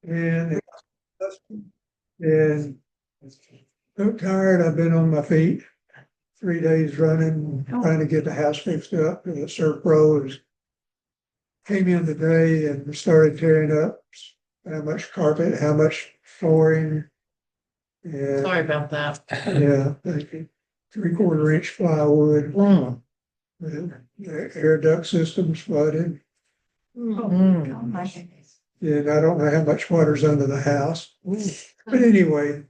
and and I'm tired. I've been on my feet 3 days running, trying to get the house fixed up. And the Serpros came in today and started tearing up how much carpet, how much flooring. And Sorry about that. yeah, like 3/4 inch plywood. The air duct system's flooded. Oh my goodness. And I don't know how much water's under the house. But anyway,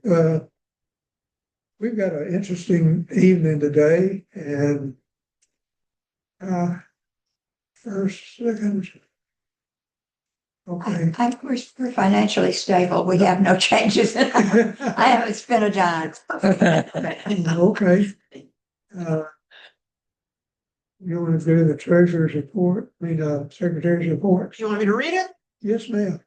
we've got an interesting evening today and first, second. Okay. We're financially stable. We have no changes. I haven't spent a dime. Okay. You want to do the treasurer's report, secretary's report? You want me to read it? Yes, ma'am.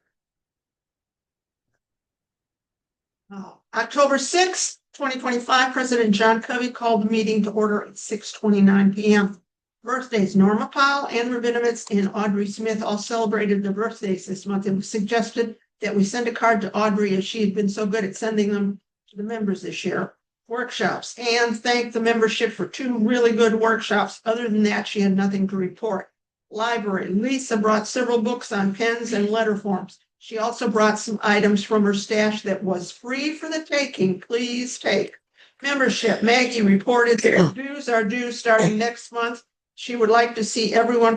October 6th, 2025, President John Covey called the meeting to order at 6:29 p.m. Birthdays: Norma Powell, Ann Rabinowitz, and Audrey Smith all celebrated their birthdays this month. It was suggested that we send a card to Audrey as she had been so good at sending them to the members this year. Workshops: Ann thanked the membership for 2 really good workshops. Other than that, she had nothing to report. Library: Lisa brought several books on pens and letter forms. She also brought some items from her stash that was free for the taking. Please take. Membership: Maggie reported that dues are due starting next month. She would like to see everyone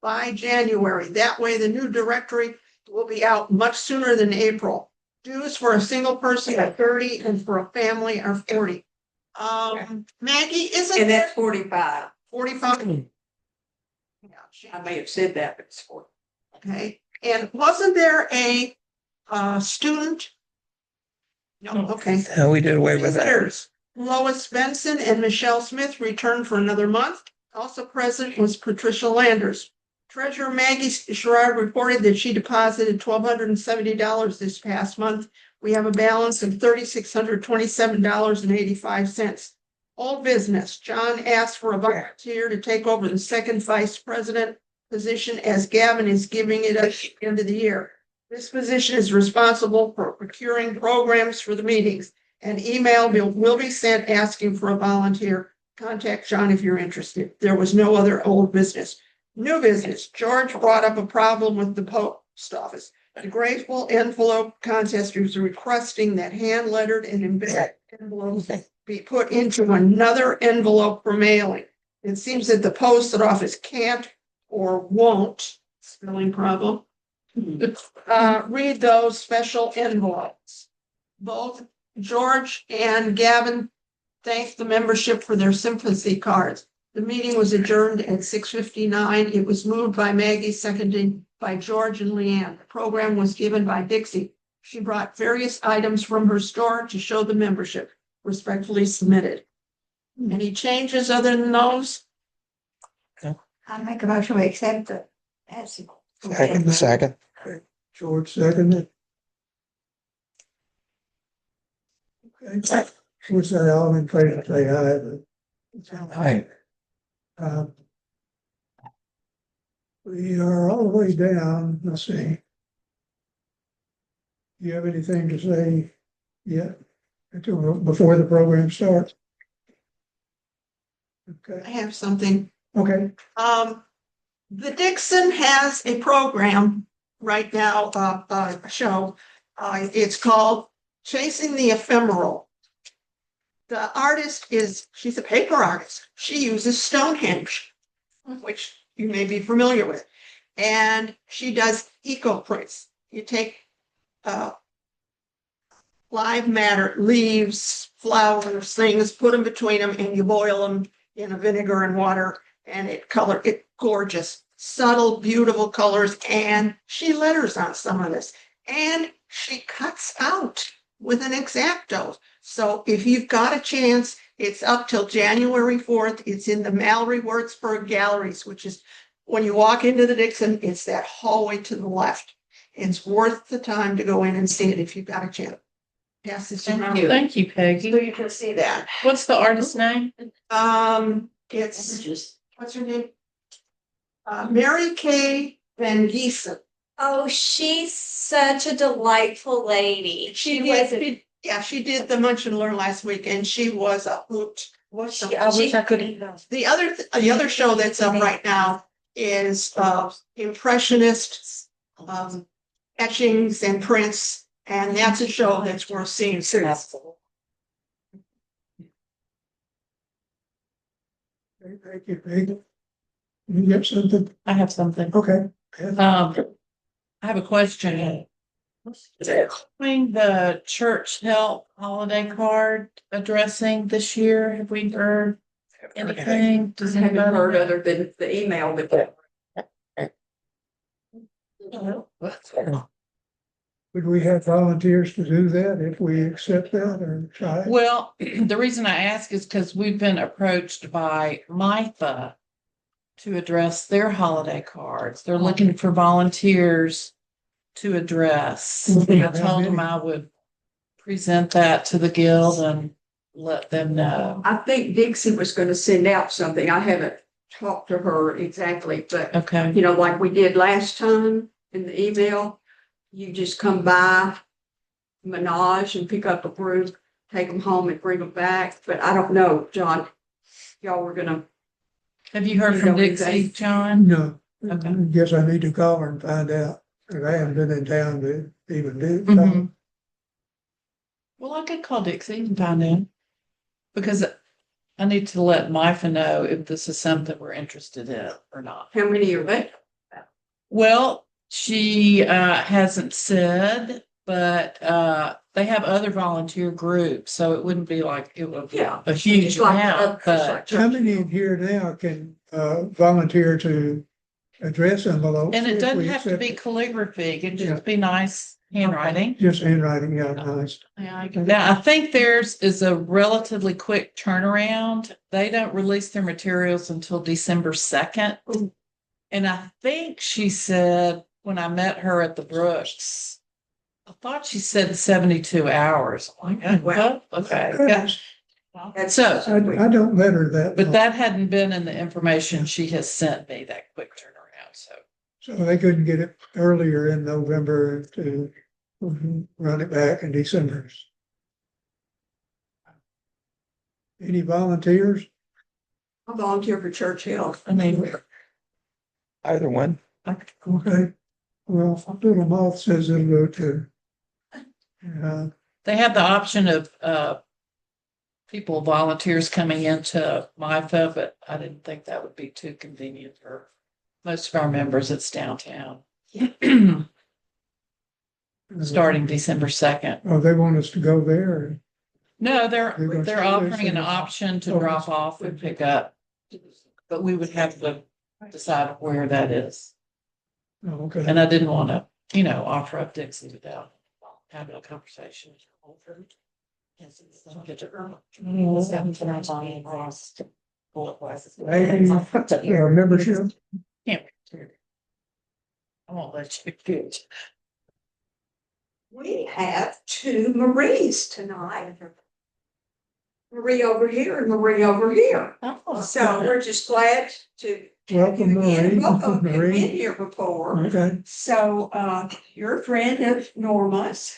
by January. That way the new directory will be out much sooner than April. Dues for a single person are 30 and for a family are 40. Maggie, isn't And it that's 45. 45? Yeah, I may have said that, but it's 40. okay. And wasn't there a student? No, okay. We did away with that. Visitors: Lois Benson and Michelle Smith returned for another month. Also present was Patricia Landers. Treasurer Maggie Sherrard reported that she deposited $1,270 this past month. We have a balance of $3,627.85. Old business: John asked for a volunteer to take over the second vice president position as Gavin is giving it at the end of the year. This position is responsible for procuring programs for the meetings. An email will be sent asking for a volunteer. Contact John if you're interested. There was no other old business. New business: George brought up a problem with the post office. The grateful envelope contest is requesting that hand-lettered and embedded envelopes be put into another envelope for mailing. It seems that the post office can't or won't, spelling problem, read those special envelopes. Both George and Gavin thanked the membership for their sympathy cards. The meeting was adjourned at 6:59. It was moved by Maggie, seconded by George and Leanne. The program was given by Dixie. She brought various items from her store to show the membership. Respectfully submitted. Any changes other than those? I make a motion to accept the. Second. George seconded. Okay. What's that, all in favor, say aye. Hi. We are all the way down, let's see. Do you have anything to say yet, before the program starts? I Okay, have something. okay, The Dixon has a program right now, a show. It's called Chasing the Ephemeral. The artist she's a paper artist. She uses Stonehenge, which you may be familiar with. And she does eco prints. You take live matter, leaves, flowers, things, put them between them, and you boil them in a vinegar and water, and it gorgeous, subtle, beautiful colors. And she letters on some of this, and she cuts out with an X-Acto. So if you've got a chance, it's up till January 4th. It's in the Mallory Würzburg Galleries, which is when you walk into the Dixon, it's that hallway to the left. It's worth the time to go in and see it if you've got a chance. Pass this around. Thank you, Peggy. So you can see that. What's the artist's name? It's, what's her name? Mary Kay Van Giesen. Oh, she's such a delightful lady. She was did, she did the Munch and Learn last week and she was a hoot. What's She- the, I wish I could. The other show that's up right now is Impressionist etchings and prints, and that's a show that's worth seeing too. Thank you, Peg. You get something? I have something. Okay. I have a question. Doing the church help holiday card addressing this year, have we heard anything? Does I haven't anybody heard know? other than the email that. Would we have volunteers to do that if we accept that or try? Well, the reason I ask is because we've been approached by MIFA to address their holiday cards. They're looking for volunteers to address. I told them I would present that to the guild and let them know. I think Dixie was gonna send out something. I haven't talked to her exactly, but Okay. you know, like we did last time in the email, you just come by Menage and pick up a group, take them home and bring them back. But I don't know, John, y'all were gonna, Have you heard You from know Dixie, anything? John? No. Okay. I guess I need to call her and find out. 'Cause I haven't been in town to even do. Mhm. Well, I could call Dixie and find out. Because I need to let MIFA know if this is something we're interested in or not. how many are they? Well, she hasn't said, but they have other volunteer groups, so it wouldn't be like it would be Yeah. a huge Just like the amount, other- but How many in here now can volunteer to address envelopes? and it if doesn't we have to accept be it? calligraphy, it can Yeah. just be nice handwriting. Just handwriting, yeah, nice. Now, I think theirs is a relatively quick turnaround. They don't release their materials until December 2nd. And I think she said, when I met her at the Brooks, I thought she said 72 hours. I'm like, well, okay. Yeah. That's So, I don't let her that. but long. that hadn't been in the information she has sent me, that quick turnaround, so. So they couldn't get it earlier in November to run it back in December. Any volunteers? I volunteer for church health. I mean, Either one. Okay, well, Little Moth says it'll go to. they have the option of people, volunteers coming into MIFA, but I didn't think that would be too convenient for most of our members. It's downtown. Starting December 2nd. Oh, they want us to go there? No, They're gonna they're stay offering an there. option to Oh, drop off and pick up. But we would have to decide where that is. Oh, okay. And I didn't want to, offer up Dixie without having a conversation. Membership? Can't. I won't let you do it. We have two Maries tonight. Marie over here and Marie over here. So we're just glad to. Welcome, Marie. Welcome, you've Marie. been here before. Okay, So, you're a friend of Norma's.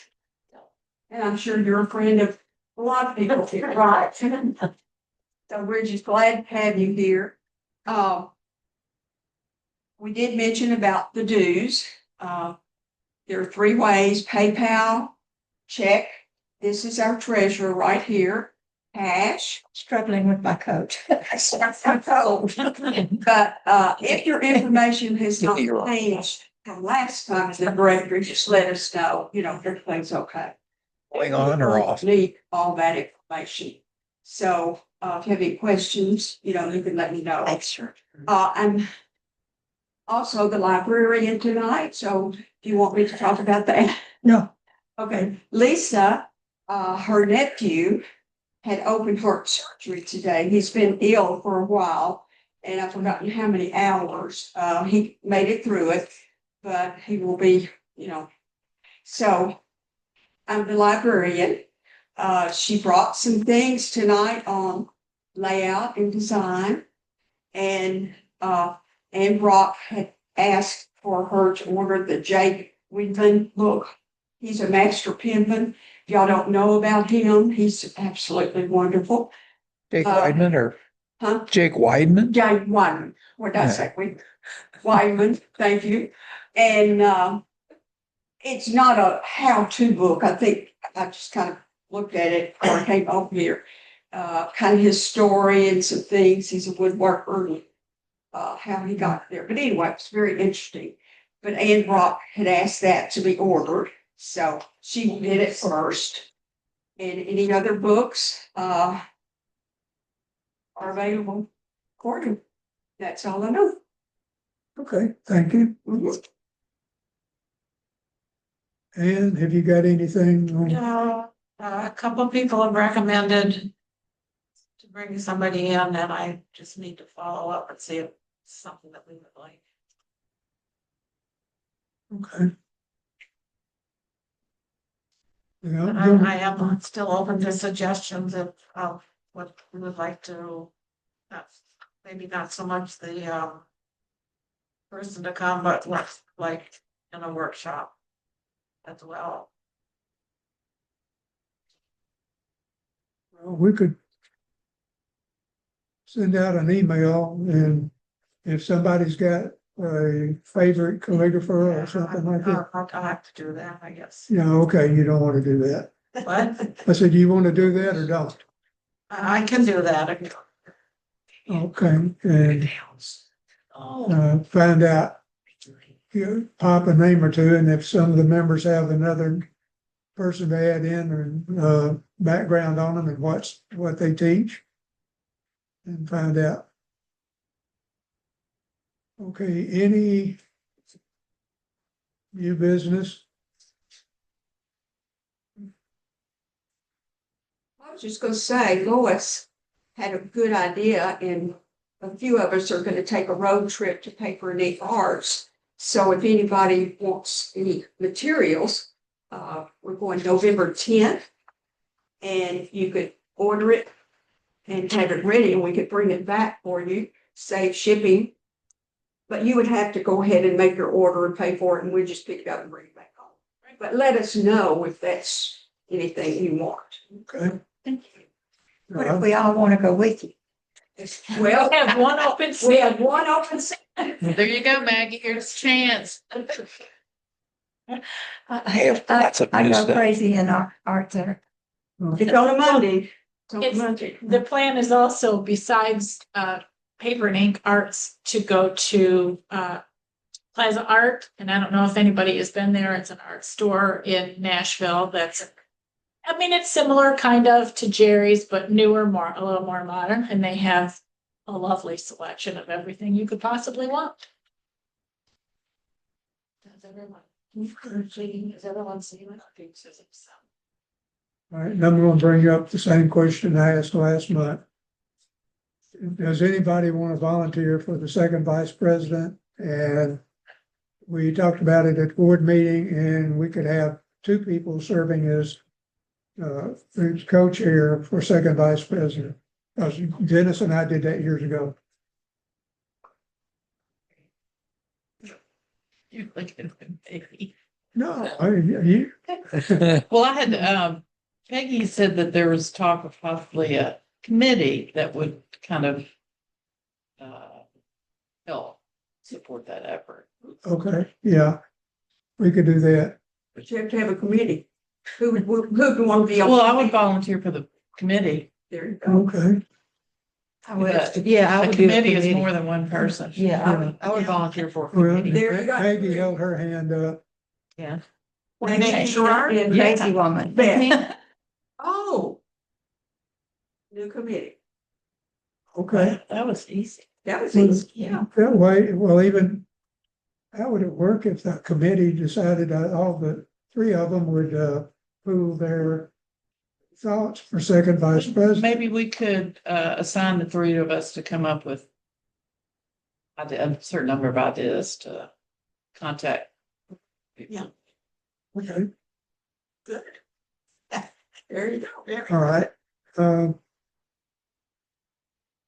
And I'm sure you're a friend of a lot of people here, right? So we're just glad to have you here. We did mention about the dues. There are three ways: PayPal, check. This is our treasurer right here. Cash. Struggling with my coat. I'm told. But if your information has not changed from last time in the directory, just let us know, everything's okay. Going on or off? Need all that information. So if you have any questions, you can let me know. Sure. I'm also the librarian tonight, so do you want me to talk about that? no, Okay, Lisa, her nephew had open heart surgery today. He's been ill for a while, and I've forgotten how many hours. He made it through it, but he will be, So I'm the librarian. She brought some things tonight on layout and design, and Ann Brock had asked for her to order the Jake Weedman book. He's a master penman. If y'all don't know about him, he's absolutely wonderful. Jake Weidman or Huh? Jake Weidman? Jake Weidman, what did I say? Weidman, thank you. And it's not a how-to book. I think I just kind of looked at it before I came over here. Kind of his story and some things. He's a woodworker and how he got there. But anyway, it's very interesting. But Ann Brock had asked that to be ordered, so she did it first. And any other books are available according. That's all I know. Okay, thank you. Mhm. And have you got anything on? No, a couple of people have recommended to bring somebody in, and I just need to follow up and see if it's something that we would like. Okay. Yeah, But I am still open to suggestions of what we would like to, maybe not so much the person to come, but what's like in a workshop as well. we could send out an email, and if somebody's got a favorite calligrapher or something like that. I'll have to do that, I guess. Yeah, okay, you don't want to do that. But I said, do you want to do that or don't? I can do that. Okay, and Oh. find out, pop a name or two, and if some of the members have another person to add in or background on them and what they teach, and find out. Okay, any new business? I was just gonna say, Lois had a good idea, and a few of us are gonna take a road trip to Paper and Ink Arts. So if anybody wants any materials, we're going November 10th. And you could order it and have it ready, and we could bring it back for you, save shipping. But you would have to go ahead and make your order and pay for it, and we just pick it up and bring it back home. But let us know if that's anything you want. Okay. What if we all want to go with you? Well, We have one open we have one open seat. There you go, Maggie. Here's a chance. Lots of I new go stuff. crazy in our art center. It's on a Monday. It's on a It's- Monday. The plan is also, besides Paper and Ink Arts, to go to Plaza Art. And I don't know if anybody has been there. It's an art store in Nashville that's, I mean, it's similar kind of to Jerry's, but newer, a little more modern. And they have a lovely selection of everything you could possibly want. Does everyone see it? I think so. All right, and I'm gonna bring up the same question I asked last month. Does anybody want to volunteer for the second vice president? And we talked about it at board meeting, and we could have two people serving as co-chair for second vice president. Dennis and I did that years ago. You look at him, baby. No, you, Well, I had, Peggy said that there was talk of possibly a committee that would kind of help support that effort. okay, yeah, we could do that. But you have to have a committee. Who would want to be on? Well, I would volunteer for the committee. There you go. Okay, But Yeah, I a would do a committee is committee. more than one person. Yeah, I would volunteer for a well, committee. There you go. Maggie held her hand up. Yeah. Gerard? And lazy woman. Beth. Oh. New committee. Okay, That was easy. That was easy. Yeah. that way, well, even, how would it work if the committee decided all the three of them would pool their thoughts for second vice president? Maybe we could assign the three of us to come up with a certain number of ideas to contact people. Yeah. Okay, Good. There you go. all right.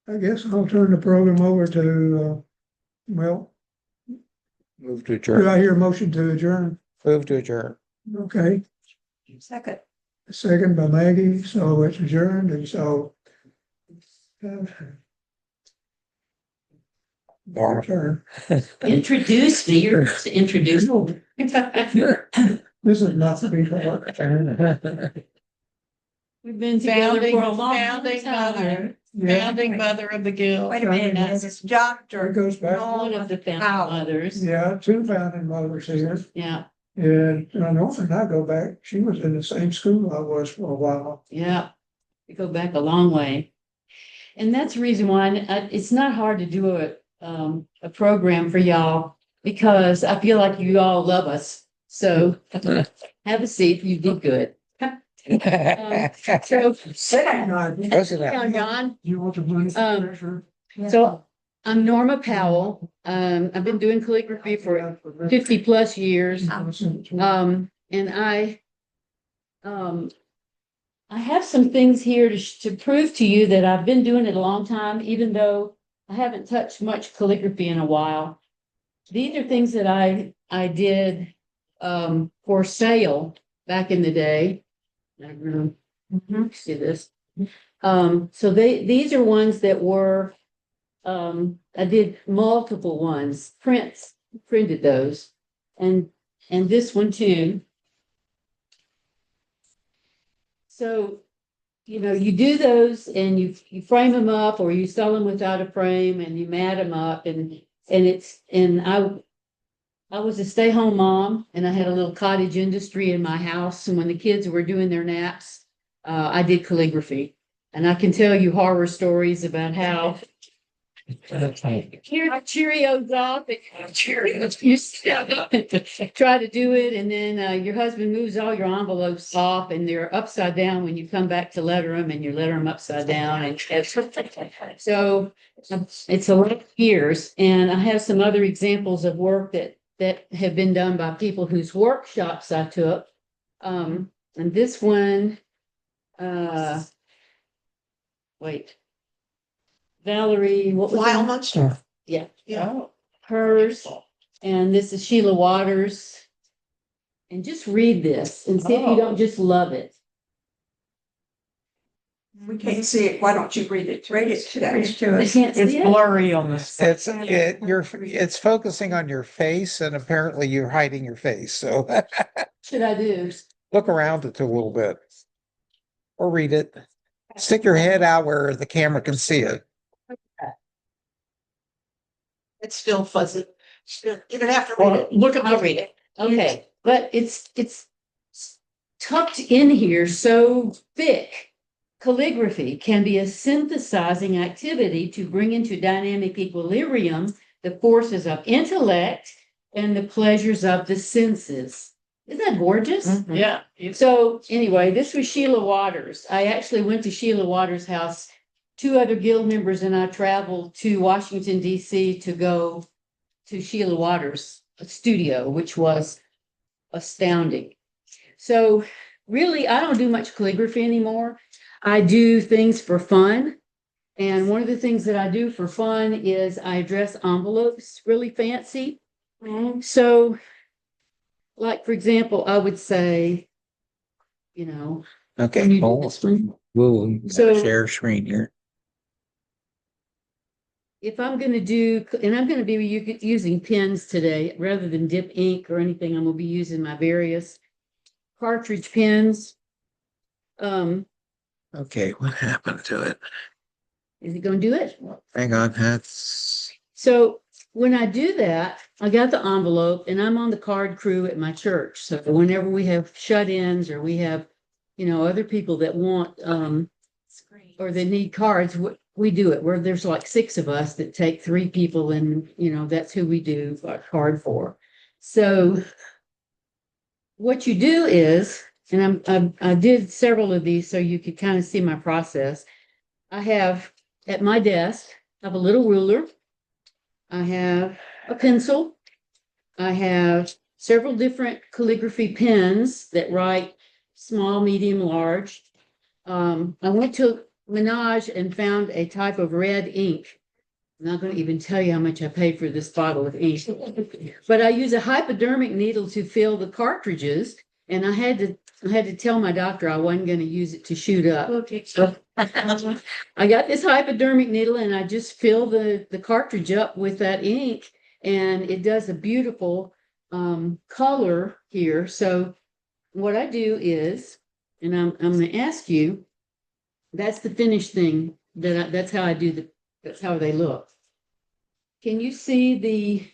I guess I'll turn the program over to, well, Move to Do adjourn. I hear a motion to adjourn? Move to adjourn. Okay, Second. second by Maggie, so it's adjourned, and so. Norma. Turn. Introduce me, you're to introduce. This is not to be short. We've been together Founding, for a long founding time. mother, Yeah, founding mother of the guild. Wait a minute, now, This is Dr. it goes back, One of the founding Powell. mothers. yeah, two founding mothers here, Yeah, and Norma and I go back, she was in the same school I was for a while. yeah. We go back a long way. And that's the reason why it's not hard to do a program for y'all because I feel like you all love us. So have a seat. You did good. So, Sit down. Goes to that. down, John. You want to run Um, treasurer? So I'm Norma Powell. I've been doing calligraphy for 50 plus years. And I have some things here to prove to you that I've been doing it a long time, even though I haven't touched much calligraphy in a while. These are things that I did for sale back in the day. I don't know, see this. So these are ones that were, I did multiple ones, printed those, and this one too. So, you do those and you frame them up or you sell them without a frame and you mat them up and I was a stay-home mom and I had a little cottage industry in my house. And when the kids were doing their naps, I did calligraphy. And I can tell you horror stories about how here the Cheerios off and Cheerios, you step up and try to do it. And then your husband moves all your envelopes off and they're upside down when you come back to letter them and you letter them upside down. And so it's a lot of years. And I have some other examples of work that have been done by people whose workshops I took. And this one, Valerie, what was Lyle it? Munster. Yeah, Yeah. hers, and this is Sheila Waters. And just read this and see if you don't just love it. We can't see it. Why don't you read it? Read it today. Preach to I us. can't It's see it. blurry on this. It's focusing on your face and apparently you're hiding your face. So Should I do? look around it a little bit. Or read it. Stick your head out where the camera can see it. It's still fuzzy. You don't have to read it. Look at I'll read it. Okay, but it's tucked in here so thick. Calligraphy can be a synthesizing activity to bring into dynamic equilibrium the forces of intellect and the pleasures of the senses. Isn't that gorgeous? Yeah. So anyway, this was Sheila Waters. I actually went to Sheila Waters' house. 2 other guild members and I traveled to Washington, D.C. to go to Sheila Waters' studio, which was astounding. So really, I don't do much calligraphy anymore. I do things for fun. And one of the things that I do for fun is I dress envelopes really fancy. So, like, for example, I would say, can Okay. you do this one? We'll So- share screen here. If I'm going to do, and I'm going to be using pens today, rather than dip ink or anything, I'm going to be using my various cartridge pens. Okay, what happened to it? Is it going to do it? Hang on, that's So when I do that, I got the envelope and I'm on the card crew at my church. So whenever we have shut-ins or we have, other people that want, or they need cards, we do it where there's like 6 of us that take 3 people and, that's who we do a card for. So what you do is, and I did several of these so you could kind of see my process. I have at my desk, I have a little ruler. I have a pencil. I have several different calligraphy pens that write small, medium, large. I went to Menage and found a type of red ink I'm not going to even tell you how much I paid for this bottle of ink. But I use a hypodermic needle to fill the cartridges, and I had to tell my doctor I wasn't going to use it to shoot up. Okay. So I got this hypodermic needle, and I just fill the cartridge up with that ink, and it does a beautiful color here. So what I do is, and I'm going to ask you, that's the finished thing. That's how I do that's how they look. Can you see the?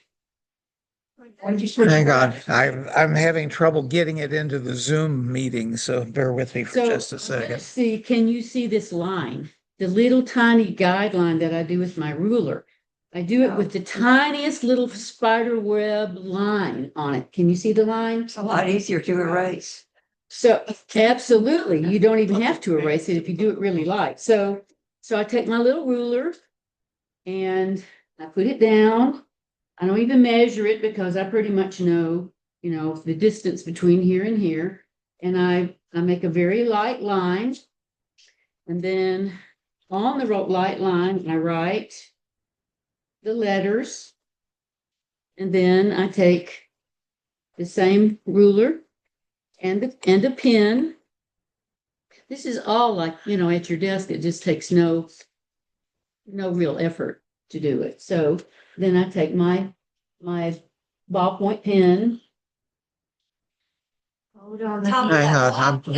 Hang on, I'm having trouble getting it into the Zoom meeting, so bear with me for So just a second. see, can you see this line? The little tiny guideline that I do with my ruler. I do it with the tiniest little spider web line on it. Can you see the line? It's a lot easier to erase. So absolutely, you don't even have to erase it if you do it really light. So I take my little ruler and I put it down. I don't even measure it because I pretty much know, the distance between here and here. And I make a very light line. And then on the light line, I write the letters. And then I take the same ruler and a pen. This is all like, at your desk. It just takes no real effort to do it. So then I take my ballpoint pen. Hold on. Hang on,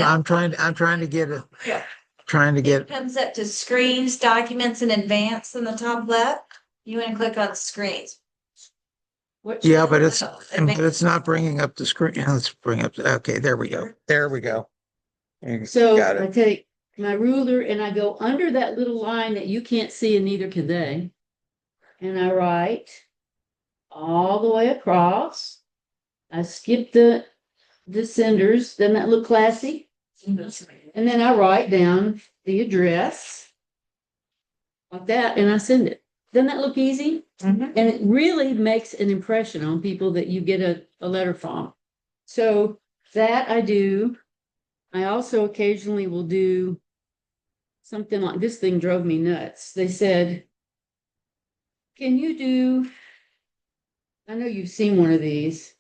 I'm trying to get it, Yeah. trying to It get, comes up to screens, documents, and advanced in the top left. You want to click on screens. yeah, but it's not bringing up the screen. Let's bring up, okay, there we go. You So got I it. take my ruler and I go under that little line that you can't see and neither can they. And I write all the way across. I skip the senders. Doesn't that look classy? And then I write down the address like that and I send it. Doesn't that look easy? And it really makes an impression on people that you get a letter from. So that I do. I also occasionally will do something like this. Thing drove me nuts. They said, can you do, I know you've seen one of these.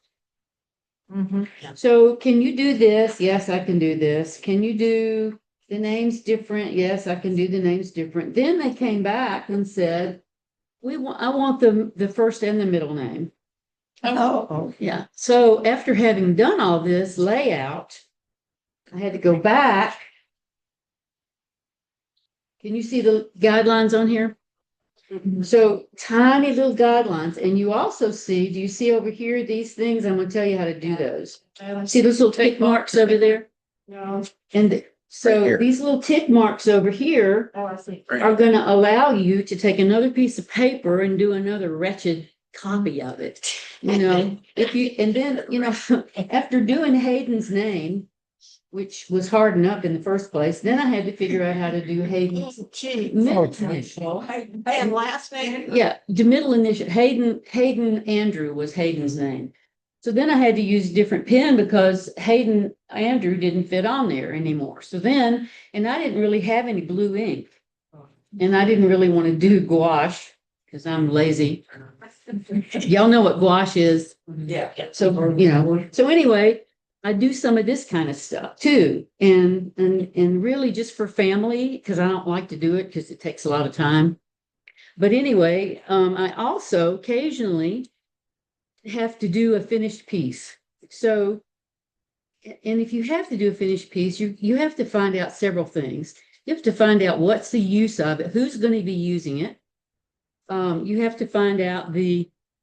So can you do this? Yes, I can do this. Can you do the names different? Yes, I can do the names different. Then they came back and said, I want the first and the middle name. Oh, Yeah. So after having done all this layout, I had to go back. Can you see the guidelines on here? So tiny little guidelines. And you also see, do you see over here these things? I'm going to tell you how to do those. See those little tick marks over there? No. And so Right here. these little tick marks over here Oh, I see. are going to allow you to take another piece of paper and do another wretched copy of it. And then, after doing Hayden's name, which was hard enough in the first place, then I had to figure out how to do Hayden's middle initial. And last name? Yeah, the middle initial. Hayden Andrew was Hayden's name. So then I had to use a different pen because Hayden Andrew didn't fit on there anymore. So then, and I didn't really have any blue ink. And I didn't really want to do gouache because I'm lazy. Y'all know what gouache is. Yeah. So, so anyway, I do some of this kind of stuff too. And really just for family, because I don't like to do it because it takes a lot of time. But anyway, I also occasionally have to do a finished piece. So, and if you have to do a finished piece, you have to find out several things. You have to find out what's the use of it, who's going to be using it. You have to find out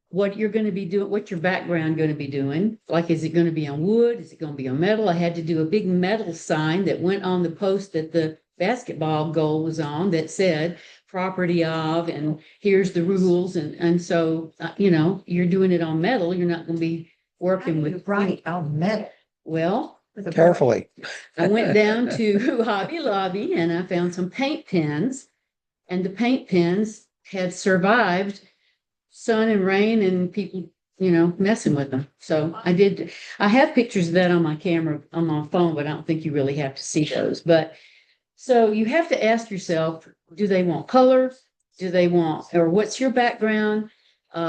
what you're going to be doing, what your background going to be doing. Like, is it going to be on wood? Is it going to be on metal? I had to do a big metal sign that went on the post that the basketball goal was on that said property of, and here's the rules. And so, you're doing it on metal. You're not going to be working with right on metal. Well, Carefully. I went down to Hobby Lobby and I found some paint pens, and the paint pens had survived sun and rain and people, messing with them. So I have pictures of that on my camera, on my phone, but I don't think you really have to see those. But so you have to ask yourself, do they want color? do they want? Or what's your background?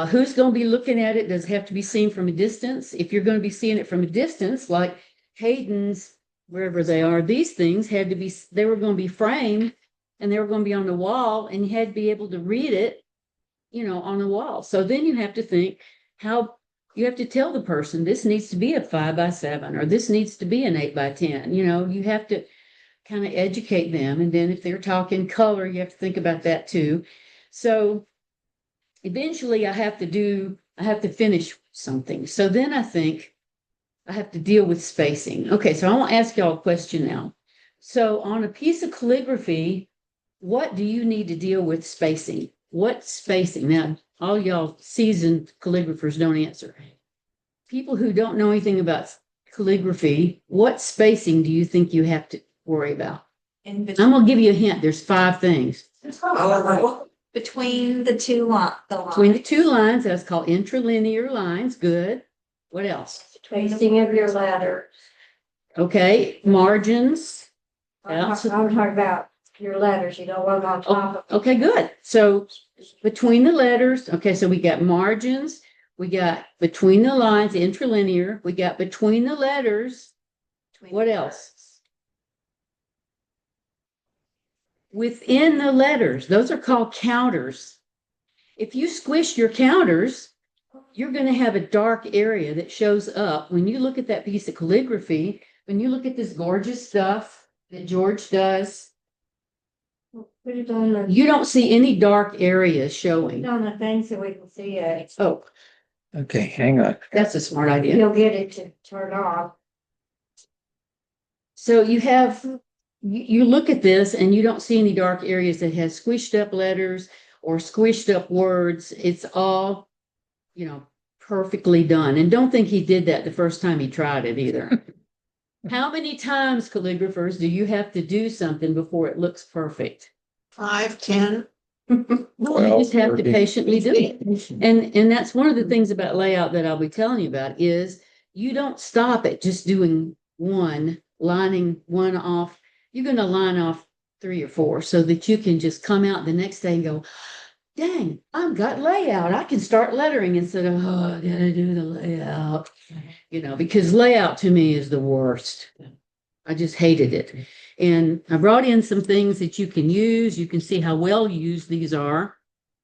Who's going to be looking at it? Does it have to be seen from a distance? If you're going to be seeing it from a distance, like Hayden's, wherever they are, these things had to be, they were going to be framed and they were going to be on the wall, and you had to be able to read it, on the wall. So then you have to think how you have to tell the person this needs to be a 5x7 or this needs to be an 8x10. You have to kind of educate them. And then if they're talking color, you have to think about that too. So eventually I have to finish something. So then I think I have to deal with spacing. Okay, so I want to ask y'all a question now. So on a piece of calligraphy, what do you need to deal with spacing? What spacing? Now, all y'all seasoned calligraphers don't answer. People who don't know anything about calligraphy, what spacing do you think you have to worry about? I'm going to give you a hint. There's 5 things. Between the two lines. Between the 2 lines, that's called interlinear lines. Good. What else? Spacing of your letter. Okay, margins. I'm talking about your letters, one on top of. Okay, good. So between the letters, okay, so we got margins, we got between the lines, interlinear, we got between the letters. What else? Within the letters, those are called counters. If you squish your counters, you're going to have a dark area that shows up when you look at that piece of calligraphy, when you look at this gorgeous stuff that George does. Put it on the. You don't see any dark areas showing. Put it on the thing so we can see it. Oh, Okay, hang on. that's a smart idea. You'll get it to turn off. So you look at this and you don't see any dark areas that has squished up letters or squished up words. It's all, perfectly done. And don't think he did that the first time he tried it either. How many times, calligraphers, do you have to do something before it looks perfect? 5, 10. You just have to patiently do it. And that's one of the things about layout that I'll be telling you about is you don't stop at just doing one, lining one off. You're going to line off 3 or 4 so that you can just come out the next day and go, dang, I've got layout. I can start lettering instead of, I gotta do the layout. Because layout to me is the worst. I just hated it. And I brought in some things that you can use. You can see how well used these are.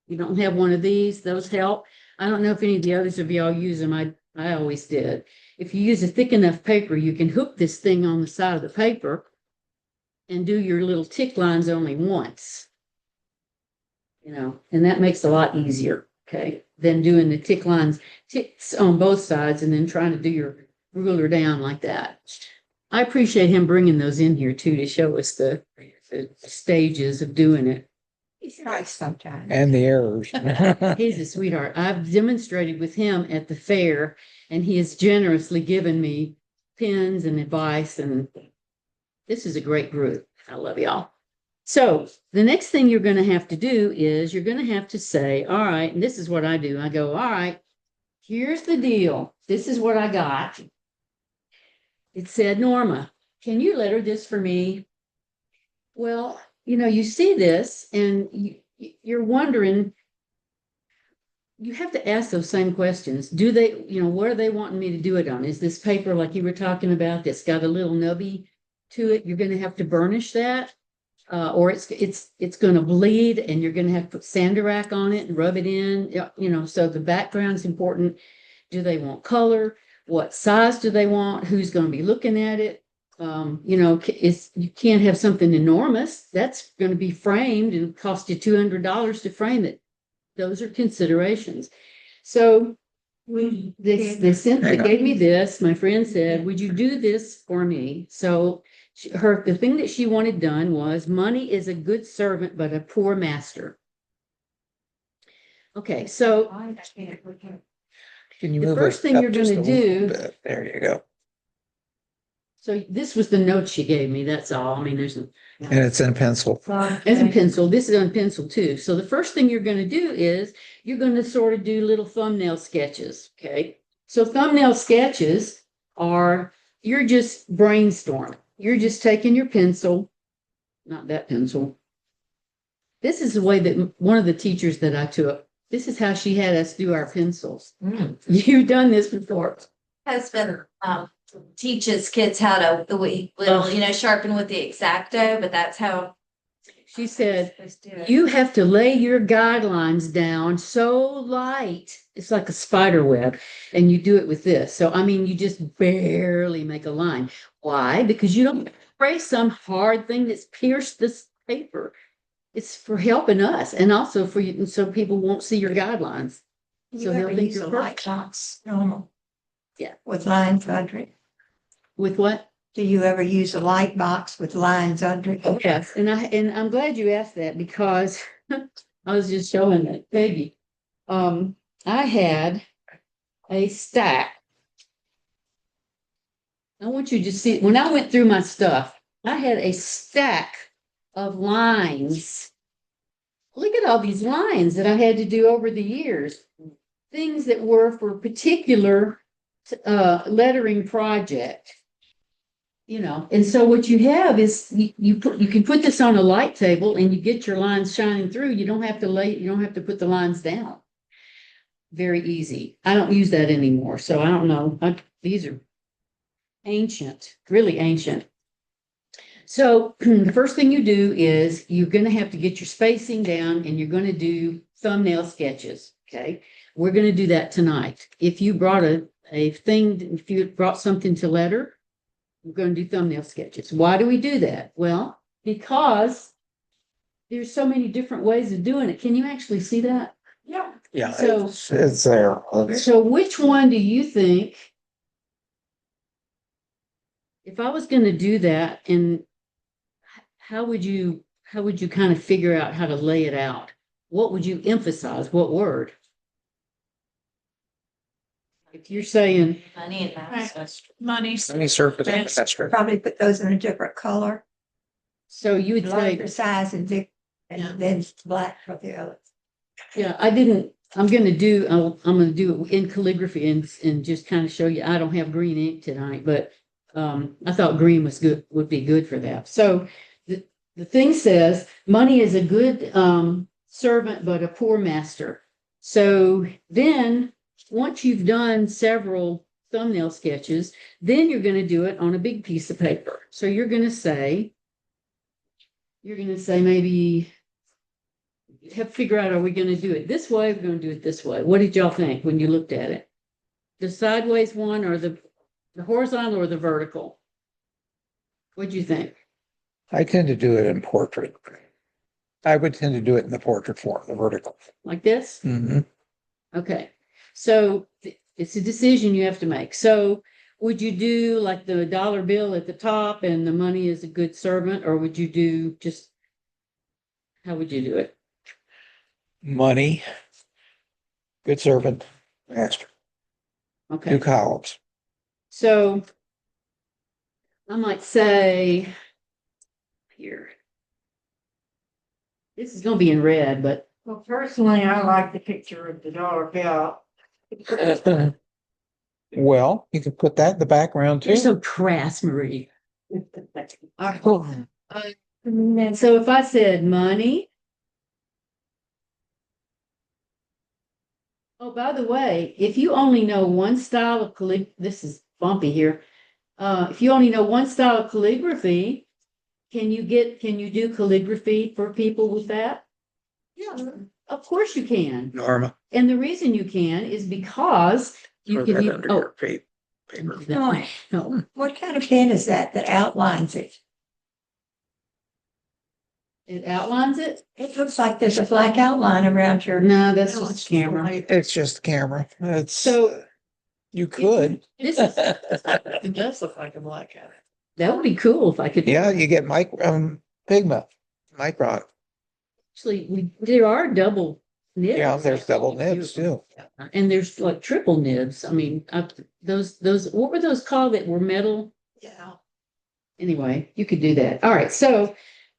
You don't have one of these, those help. I don't know if any of the others of y'all use them. I always did. If you use a thick enough paper, you can hook this thing on the side of the paper and do your little tick lines only once. And that makes it a lot easier, okay, than doing the ticks on both sides and then trying to do your ruler down like that. I appreciate him bringing those in here too to show us the stages of doing it. He's nice sometimes. And the errors. He's a sweetheart. I've demonstrated with him at the fair, and he has generously given me pins and advice, and this is a great group. I love y'all. So the next thing you're going to have to do is you're going to have to say, all right, and this is what I do. I go, all right, here's the deal. This is what I got. It said, Norma, can you letter this for me? Well, you see this and you're wondering, you have to ask those same questions. Do they, what are they wanting me to do it on? Is this paper like you were talking about that's got a little nubby to it? You're going to have to burnish that. Or it's going to bleed and you're going to have to put Sanderac on it and rub it in, so the background's important. Do they want color? What size do they want? Who's going to be looking at it? You can't have something enormous. That's going to be framed and cost you $200 to frame it. Those are considerations. So they gave me this. My friend said, would you do this for me? So the thing that she wanted done was, money is a good servant, but a poor master. Okay, so Can you the move first it thing up you're just going a to do. little bit? There you go. So this was the note she gave me. That's all. I mean, there's And it's in pencil. as a pencil. This is on pencil too. So the first thing you're going to do is you're going to sort of do little thumbnail sketches. Okay. So thumbnail sketches are, you're just brainstorming. You're just taking your pencil, not that pencil, this is the way that one of the teachers that I took, this is how she had us do our pencils. You've done this before. Husband, teaches kids how to, sharpen with the X-Acto, but that's how. She said, you have to lay your guidelines down so light. It's like a spider web. And you do it with this. So, I mean, you just barely make a line. Why? Because you don't trace some hard thing that's pierced this paper. It's for helping us and also for you, so people won't see your guidelines. You So ever they'll think use a you're light perfect. box, Norma? Yeah. With lines under it? With what? Do you ever use a light box with lines under it? Yes, and I'm glad you asked that because I was just showing that Peggy. I had a stack. I want you to see, when I went through my stuff, I had a stack of lines. Look at all these lines that I had to do over the years. Things that were for a particular lettering project. And so what you have is you can put this on a light table and you get your lines shining through. You don't have to put the lines down. Very easy. I don't use that anymore. So I don't know. These are ancient, really ancient. So the first thing you do is you're going to have to get your spacing down and you're going to do thumbnail sketches. Okay. We're going to do that tonight. If you brought if you brought something to letter, we're going to do thumbnail sketches. Why do we do that? Well, because there's so many different ways of doing it. Can you actually see that? Yeah. Yeah, So- it's there. So which one do you think, if I was going to do that, and how would you kind of figure out how to lay it out? What would you emphasize? What word? If you're saying Money and that's. Money. Let me surface it. That's true. Probably put those in a different color, so, you would larger say, size and big, and then black for the other. yeah, I'm going to do it in calligraphy and just kind of show you. I don't have green ink tonight, but I thought green would be good for that. So the thing says money is a good servant, but a poor master. So then once you've done several thumbnail sketches, then you're going to do it on a big piece of paper. So you're going to say maybe have to figure out, are we going to do it this way? We're going to do it this way. What did y'all think when you looked at it? The sideways one or the horizontal or the vertical? What'd you think? I tend to do it in portrait. I would tend to do it in the portrait form, the vertical. Like this? Mm-hmm. Okay. So it's a decision you have to make. So would you do like the dollar bill at the top and the money is a good servant, or would you do just, how would you do it? Money, good servant, master, Okay. 2 columns. So I might say here, this is going to be in red, but Well, personally, I like the picture of the dollar bill. Well, you could put that in the background you're too. so crass, Marie. And so if I said money. Oh, by the way, if you only know one style of calligraphy, this is bumpy here. If you only know one style of calligraphy, can you do calligraphy for people with that? Yeah. Of course you can. Norma. And the reason you can is because you Throw can that use, under oh, your paper. no, What kind of pen is that outlines it? it outlines it. It looks like there's a black outline around your. No, that's just a camera. It's just the camera. It's, So you could. this is, It does look like a black cat. that would be cool if I could. Yeah, you get pigment, micron. Actually, there are double nibs. Yeah, there's double nibs too. And there's like triple nibs. I mean, those, what were those called that were metal? Yeah. Anyway, you could do that. All right. So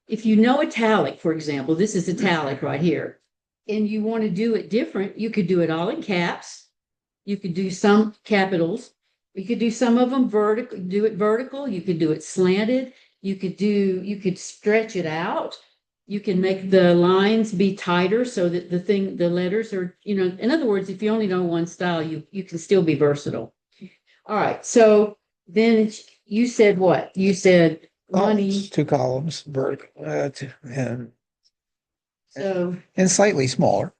if you know italic, for example, this is italic right here, and you want to do it different, you could do it all in caps. You could do some capitals. You could do some of them vertical, do it vertical. You could do it slanted. You could stretch it out. you can make the lines be tighter so that the letters are, in other words, if you only know one style, you can still be versatile. All right, so then you said what? You said money, Two columns, so and slightly smaller.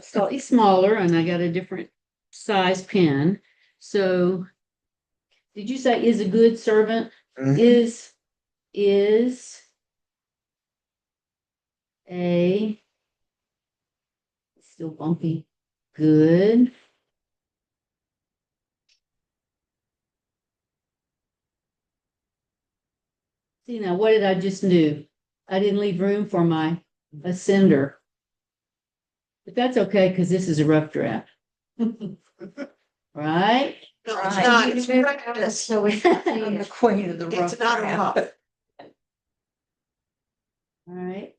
slightly smaller, and I got a different size pen. So did you say is a good servant? Mhm. Is a still bumpy, good. See, now what did I just do? I didn't leave room for my ascender. But that's okay, because this is a rough draft. Right? No, it's Right. not. You It's moved practice. this so we can see I'm the it. queen of the rough. It's not a draft. rough. All right.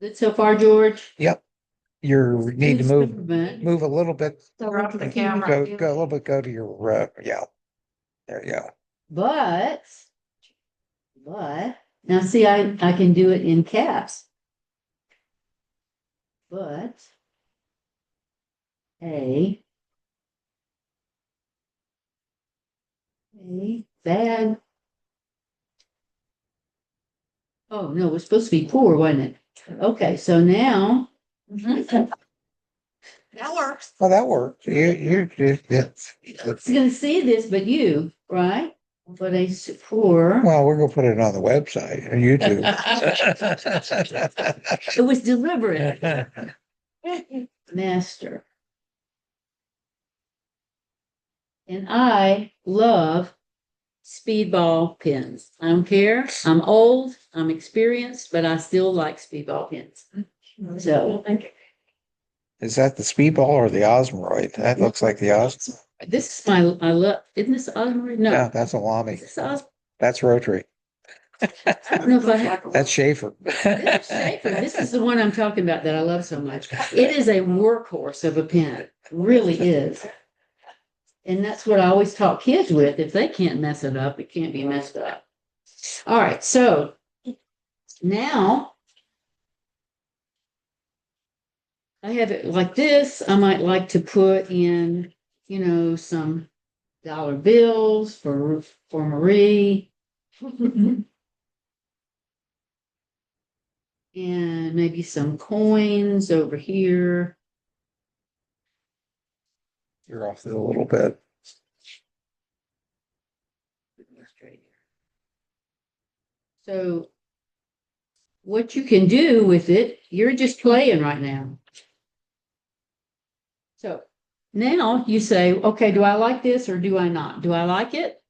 Good so far, George? Yep. You need to Good move, servant. move a little bit, So Drop we the can see camera. go a little bit, go to your, yeah. There you go. But now see, I can do it in caps. But a bad. Oh, no, it was supposed to be poor, wasn't it? Okay, so now. That works. Well, that worked. Yeah. It's gonna see this, but you, right? But a poor. Well, we're gonna put it on the website and YouTube. It was deliberate. Master. And I love speedball pens. I don't care. I'm old, I'm experienced, but I still like speedball pens. So Is that the speedball or the Osmoroid? That looks like the Osmoroid. this is I love, isn't this Osmond? No. Yeah, that's a Lamy. Is this Os- That's rotary. I don't know if I have. That's Schaefer. This is Schaefer. This is the one I'm talking about that I love so much. It is a workhorse of a pen. It really is. And that's what I always taught kids with. If they can't mess it up, it can't be messed up. All right, so now I have it like this. I might like to put in, some dollar bills for Marie. And maybe some coins over here. You're off it a little bit. So what you can do with it, you're just playing right now. So now you say, okay, do I like this or do I not? Do I like it?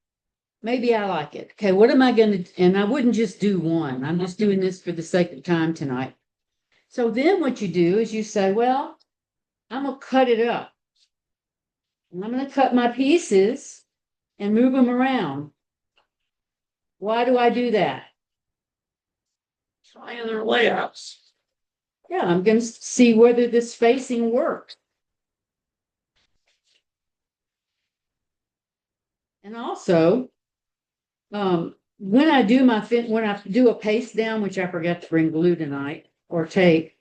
Maybe I like it. Okay, what am I going to, and I wouldn't just do one. I'm just doing this for the sake of time tonight. So then what you do is you say, well, I'm going to cut it up. And I'm going to cut my pieces and move them around. Why do I do that? Trying their layouts. Yeah, I'm going to see whether the spacing works. And also, when I do a paste down, which I forgot to bring glue tonight or tape,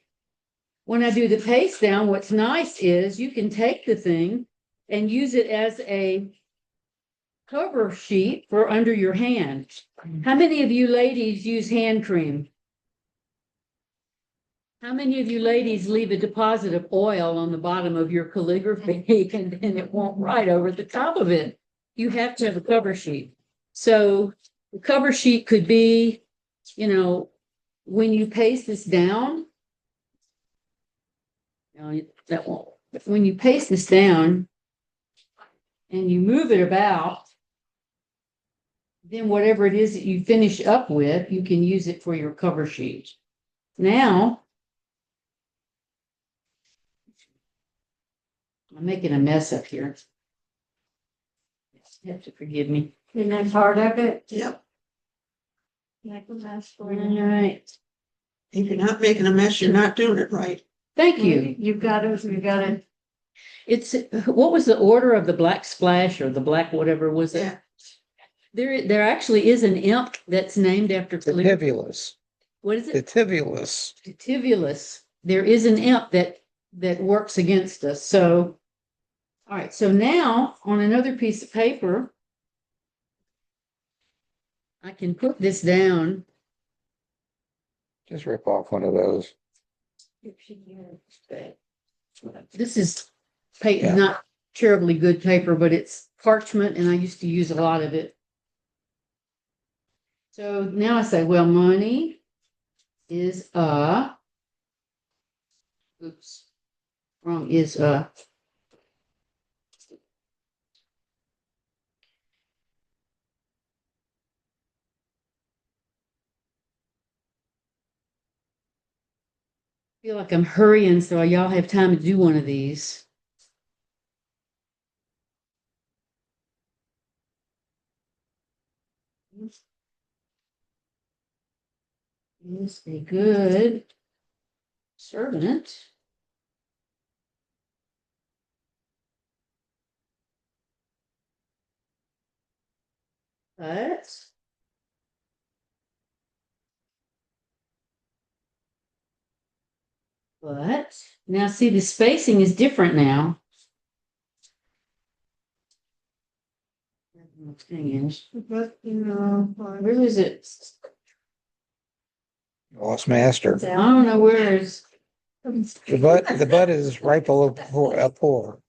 when I do the paste down, what's nice is you can take the thing and use it as a cover sheet for under your hand. How many of you ladies use hand cream? How many of you ladies leave a deposit of oil on the bottom of your calligraphy and then it won't write over the top of it? You have to have a cover sheet. So the cover sheet could be, when you paste this down, that won't. But when you paste this down and you move it about, then whatever it is that you finish up with, you can use it for your cover sheet. Now, I'm making a mess up here. You have to forgive me. Isn't that part of it? Yep. Like a mess All for you. right. If you're not making a mess, you're not doing it right. Thank you. You've got it. It's, what was the order of the black splash or the black whatever was it? Yeah. There actually is an imp that's named after The Pivulus. what is The it? tivulus. Tivulus. There is an imp that works against us. So, all right. So now on another piece of paper, I can put this down. Just rip off one of those. This is Yeah. not terribly good paper, but it's parchment, and I used to use a lot of it. So now I say, well, money is oops, wrong, is feel like I'm hurrying, so y'all have time to do one of these. Is a good servant. But now see, the spacing is different now. Thing is, But, you know, where is it? Lost master. I don't know where is. The butt is right below pour. A poor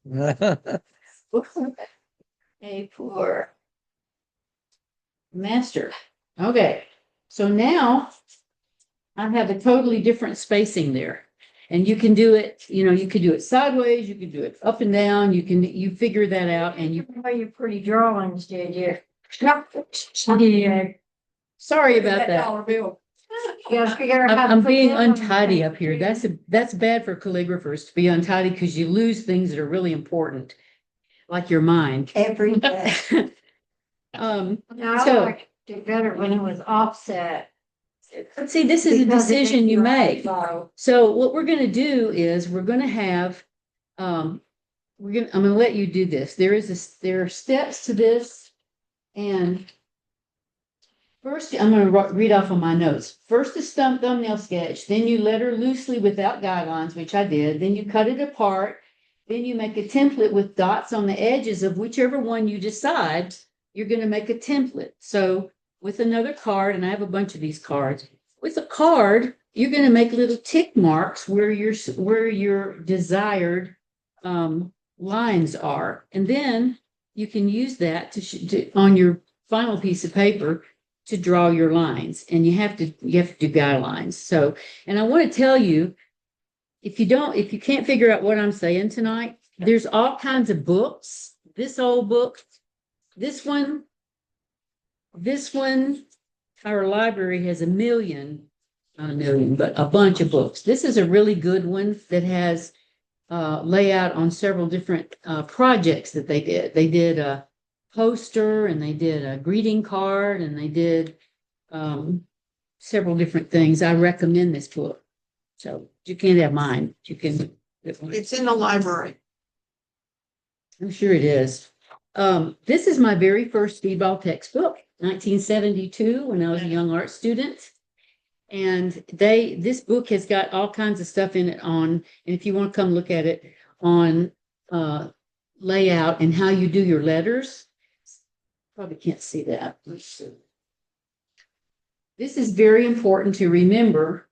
master. Okay, so now I have a totally different spacing there. And you can do it, you could do it sideways, you could do it up and down, you figure that out and you. Your pretty drawings, did you? Sorry about that. I'm being untidy up here. That's bad for calligraphers to be untidy because you lose things that are really important, like your mind. Every day. So I liked it better when it was offset. But see, this is a Because it decision makes you your make. eyes low. So what we're going to do is we're going to have, I'm going to let you do this. There are steps to this. And first, I'm going to read off on my notes. First, a thumbnail sketch. Then you letter loosely without guidelines, which I did. Then you cut it apart. Then you make a template with dots on the edges of whichever one you decide. You're going to make a template. So with another card, and I have a bunch of these cards. With a card, you're going to make little tick marks where your desired lines are, and then you can use that to on your final piece of paper to draw your lines. And you have to do guidelines. So, and I want to tell you, if you can't figure out what I'm saying tonight, there's all kinds of books. This old book, this one, our library has not a million, but a bunch of books. This is a really good one that has layout on several different projects that they did. They did a poster and they did a greeting card and they did several different things. I recommend this book. So you can't have mine. You can. it's in the library. I'm sure it is. This is my very first speedball textbook, 1972, when I was a young art student. And this book has got all kinds of stuff in it and if you want to come look at it, on layout and how you do your letters. Probably can't see that. Let's see. This is very important to remember.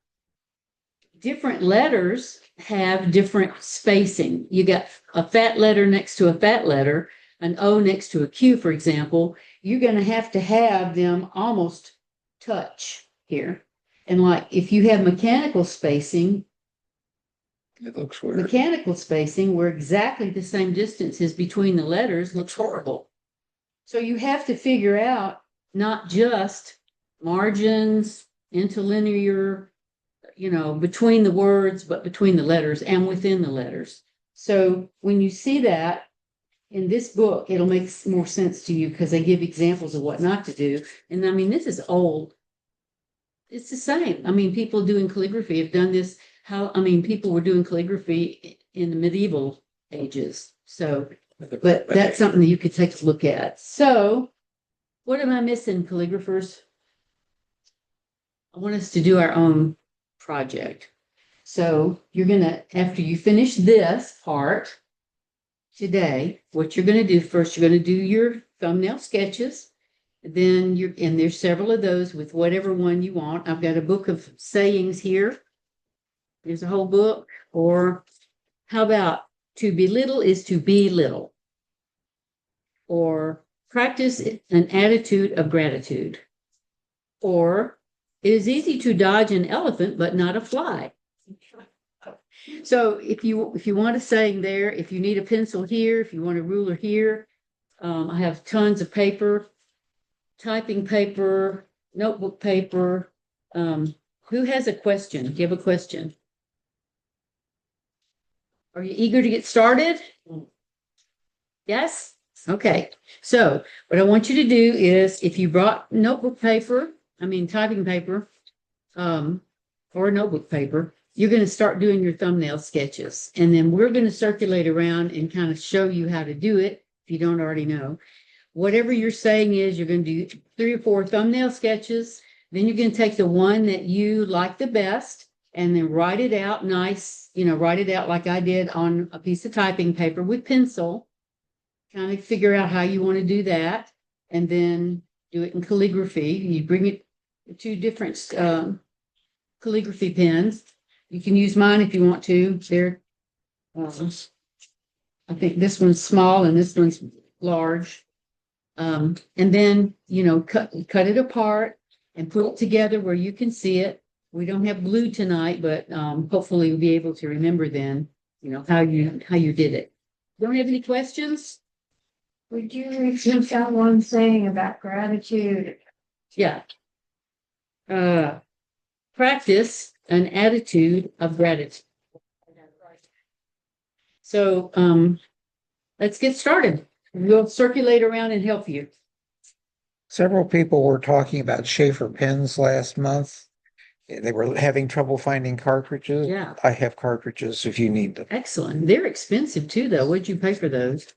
Different letters have different spacing. You got a fat letter next to a fat letter, an O next to a Q, for example. You're going to have them almost touch here. And like if you have mechanical spacing, It looks weird. mechanical spacing where exactly the same distance is between the letters looks horrible. So you have to figure out not just margins, interlinear, between the words, but between the letters and within the letters. So when you see that in this book, it'll make more sense to you because they give examples of what not to do. And I mean, this is old. It's the same. I mean, people doing calligraphy have done this. People were doing calligraphy in the medieval ages. So, but that's something that you could take a look at. So, what am I missing, calligraphers? I want us to do our own project. So you're gonna, after you finish this part today, what you're gonna do first, you're gonna do your thumbnail sketches. Then and there's several of those with whatever one you want. I've got a book of sayings here. There's a whole book. Or how about to belittle is to be little? Or practice an attitude of gratitude. Or it is easy to dodge an elephant, but not a fly. So if you want a saying there, if you need a pencil here, if you want a ruler here, I have tons of paper, typing paper, notebook paper. Who has a question? Do you have a question? Are you eager to get started? Yes? Okay. So what I want you to do is, if you brought notebook paper, typing paper, or notebook paper, you're going to start doing your thumbnail sketches. And then we're going to circulate around and kind of show you how to do it if you don't already know. Whatever you're saying is, you're going to do 3 or 4 thumbnail sketches. Then you're going to take the one that you like the best and then write it out nice, write it out like I did on a piece of typing paper with pencil. Kind of figure out how you want to do that. And then do it in calligraphy. You bring it 2 different calligraphy pens. You can use mine if you want to. They're, I think this one's small and this one's large. And then, cut it apart and put it together where you can see it. We don't have glue tonight, but hopefully we'll be able to remember then, how you did it. Don't have any questions? Would you repeat that one saying about gratitude? Yeah. Practice an attitude of gratitude. So let's get started. We'll circulate around and help you. Several people were talking about Schaefer pens last month. They were having trouble finding cartridges. Yeah. I have cartridges if you need them. Excellent. They're expensive too, though. What'd you pay for those?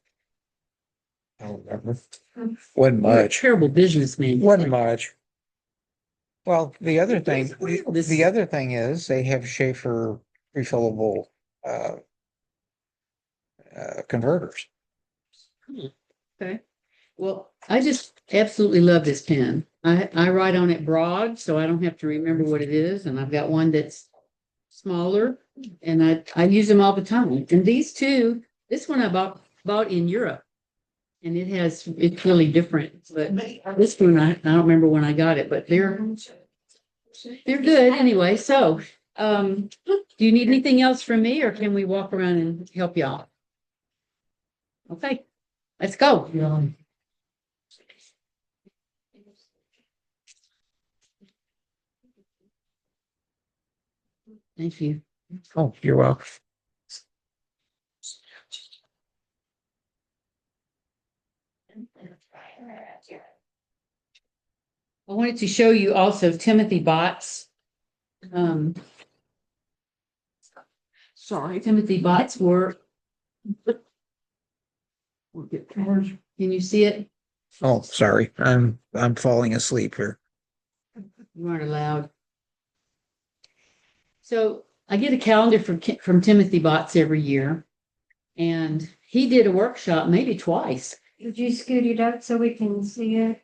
I don't remember. Wasn't You're a much. terrible businessman. Wasn't much. Well, the other thing is they have Schaefer refillable converters. Okay. Well, I just absolutely love this pen. I write on it broad, so I don't have to remember what it is. And I've got one that's smaller, and I use them all the time. And these 2, this one I bought in Europe, and it's really different. But this one I don't remember when I got it, but they're good anyway. So, do you need anything else from me, or can we walk around and help y'all? Okay, let's go. Thank you. Oh, you're welcome. I wanted to show you also Timothy Bott's. Timothy Bott's work. Can you see it? Oh, sorry. I'm falling asleep here. You aren't allowed. So I get a calendar from Timothy Bott's every year, and he did a workshop maybe twice. Could you scoot it up so we can see it?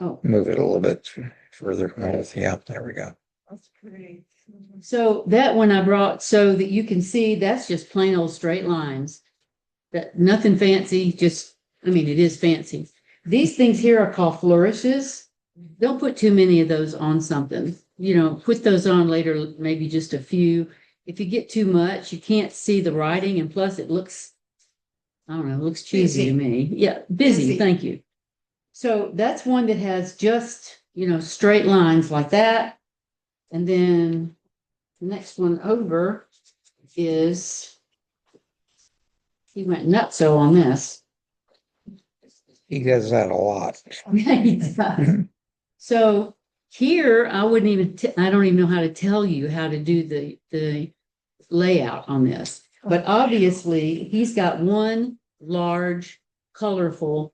Oh, Move it a little bit further. Yeah, there we go. That's pretty. so that one I brought so that you can see that's just plain old straight lines. That nothing fancy, it is fancy. These things here are called flourishes. Don't put too many of those on something. Put those on later, maybe just a few. If you get too much, you can't see the writing, and plus it looks, I don't know, it looks cheesy to me. Yeah, busy. Thank you. So that's one that has just, straight lines like that. And then the next one over is, he went nutso on this. He does that a lot. So here, I don't even know how to tell you how to do the layout on this. But obviously, he's got one large, colorful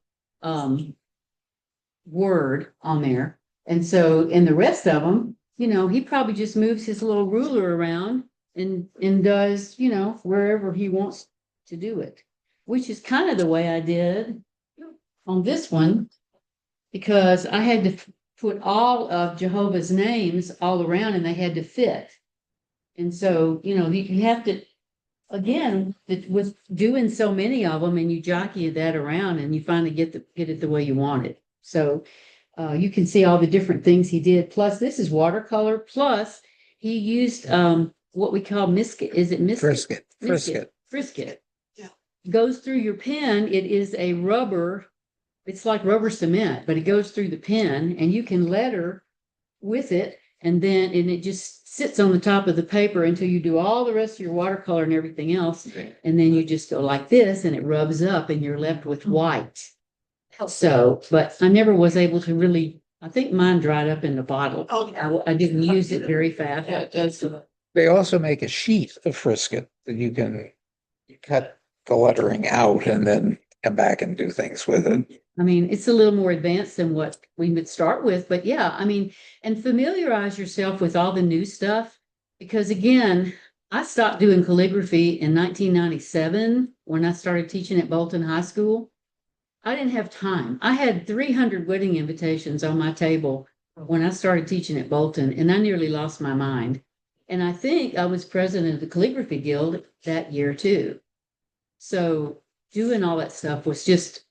word on there. And so in the rest of them, you know, he probably just moves his little ruler around and does, you know, wherever he wants to do it, which is kind of the way I did on this one, because I had to put all of Jehovah's names all around and they had to fit. And so, you know, you have to, again, with doing so many of them and you jockey that around and you finally get it the way you want it. So you can see all the different things he did. Plus, this is watercolor. Plus, he used what we call misket. Is it misket? Frisket, Misket. frisket. Frisket. Yeah. Goes through your pen. It is a rubber. It's like rubber cement, but it goes through the pen and you can letter with it. And it just sits on the top of the paper until you do all the rest of your watercolor and everything else. And then you just go like this and it rubs up and you're left with white. So, but I never was able to really, I think mine dried up in the bottle. I didn't use it very fast. Yeah, it does. They also make a sheet of frisket that you cut the lettering out and then come back and do things with it. I mean, it's a little more advanced than what we would start with, but yeah, I mean, and familiarize yourself with all the new stuff. Because again, I stopped doing calligraphy in 1997 when I started teaching at Bolton High School. I didn't have time. I had 300 wedding invitations on my table when I started teaching at Bolton, and I nearly lost my mind. And I think I was president of the Calligraphy Guild that year too. So doing all that stuff was just,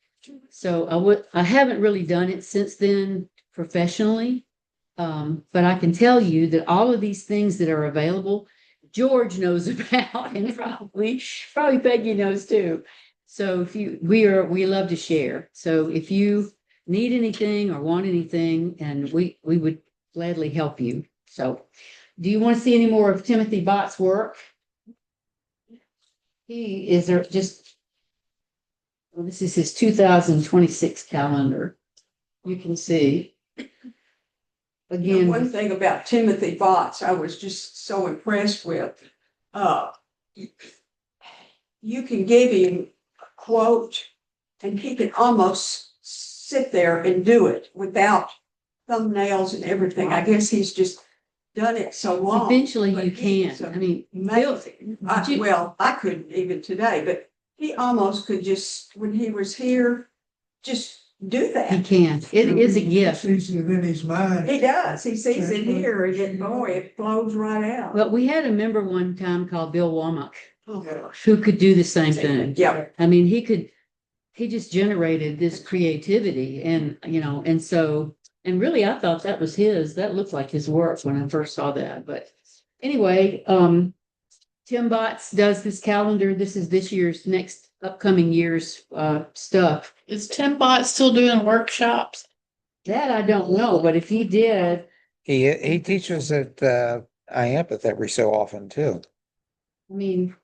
so I haven't really done it since then professionally. But I can tell you that all of these things that are available, George knows about, and probably Peggy knows too. So we love to share. So if you need anything or want anything, and we would gladly help you. So do you want to see any more of Timothy Bott's work? He is this is his 2026 calendar. You can see. Again, One thing about Timothy Botts, I was just so impressed with, you can give him a quote and he can almost sit there and do it without thumbnails and everything. I guess he's just done it so long. eventually but you he's can. I mean, Bill, amazing. did you- Well, I couldn't even today, but he almost could just, when he was here, just do he that. can. It is a gift. Sees it in his mind. He does. He sees it here and boy, it flows right out. Well, we had a member one time called Bill Womack Oh, who could do the same thing. yeah. I mean, he just generated this creativity and, you know, and so, and really I thought that was that looked like his work when I first saw that. But anyway, Tim Botts does this calendar. This is this year's upcoming year's stuff. Is Tim Bott still doing workshops? That I don't know, but if he did, He teaches at IAMPATH every so often too. I mean,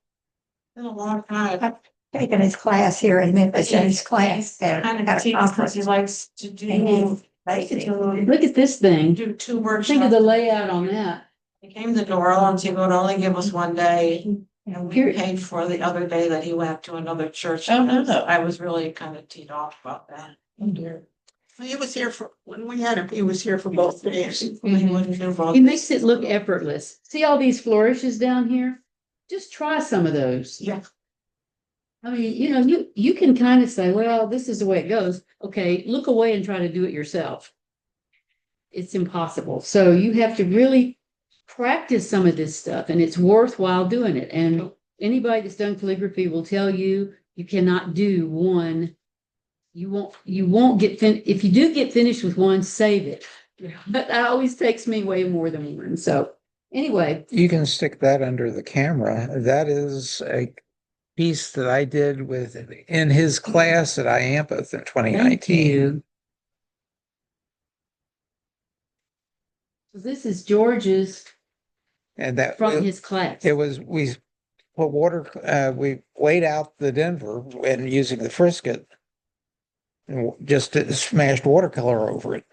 Been a long time. I've taken his class here in Memphis, and his class at Kind at of a teaches because he conference. likes to do, And basically, look at this thing. do two Think of the workshops. layout on that. He came to New Orleans, he would only give us one day. And we Here- paid for the other day that he went to another church. Oh, no. I was really kind of teed off about that. He was here when we had him, he was here for both days. He wouldn't do both. He makes it look effortless. See all these flourishes down here? Just try some of those. Yeah. I mean, you know, you can kind of say, well, this is the way it goes. Okay, look away and try to do it yourself. It's impossible. So you have to really practice some of this stuff, and it's worthwhile doing it. And anybody that's done calligraphy will tell you, you cannot do one. You won't get if you do get finished with one, save it. But that always takes me way more than one. So anyway, You can stick that under the camera. That is a piece that I did in his class at IAMPATH in thank 2019. you. So this is George's And that from his class. we put we laid out the Denver and using the frisket and just smashed watercolor over it.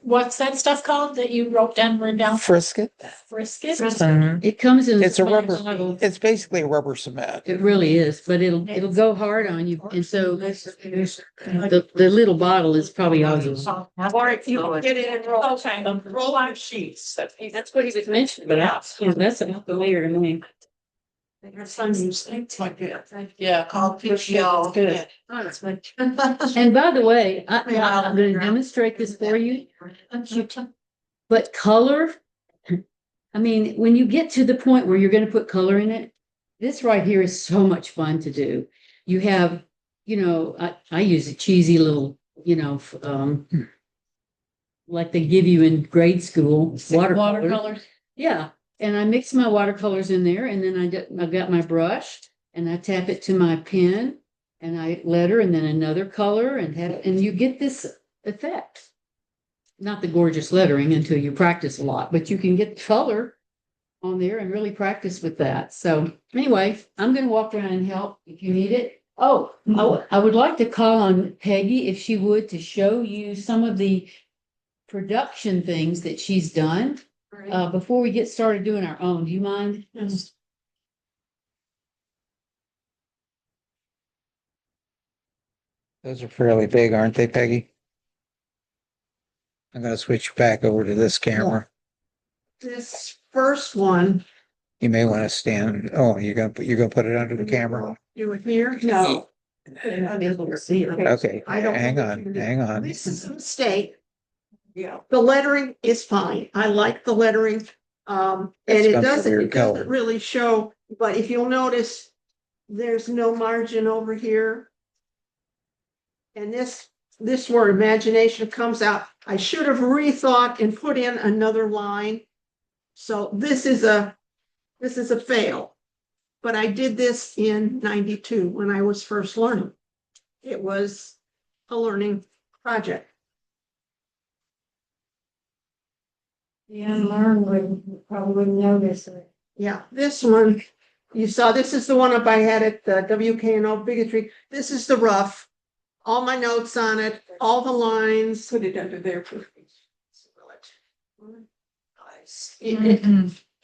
What's that stuff called that you wrote down, written down? Frisket. Frisket? Mhm. It comes in. It's a small rubber, bottle. it's basically a rubber cement. It really is, but it'll go hard on you. And so the little bottle is probably all you. Or if you can get it in roll. Okay. Roll on sheets. That's what he was mentioning, but that's enough familiar to me. Your son used things like that. Yeah, called PCL. Good. And by the way, I'm going to demonstrate this for you. But color, I mean, when you get to the point where you're going to put color in it, this right here is so much fun to do. You have, I use a cheesy little, like they give you in grade school, watercolors. Yeah. And I mix my watercolors in there, and then I got my brush and I tap it to my pen and I letter and then another color and you get this effect. Not the gorgeous lettering until you practice a lot, but you can get color on there and really practice with that. So anyway, I'm going to walk around and help if you need it. Oh, I would like to call on Peggy if she would to show you some of the production things that she's done. Before we get started doing our own, do you mind? Yes. Those are fairly big, aren't they, Peggy? I'm gonna switch back over to this camera. This first one. You may want to stand, you're gonna put it under the camera? Do it here? No. I'm able to see it. Okay, I don't hang know on, what you hang on. This is a mistake. Yeah. The lettering is fine. I like the lettering. And It's it got the doesn't weird color. really show, but if you'll notice, there's no margin over here. And this where imagination comes out. I should have rethought and put in another line. So this is a fail. But I did this in 92 when I was first learning. It was a learning project. The unlearned would probably notice it. Yeah, this one, you saw, this is the one up I had at the WKNO bigotry. This is the rough. All my notes on it, all the lines. Put it under there. Can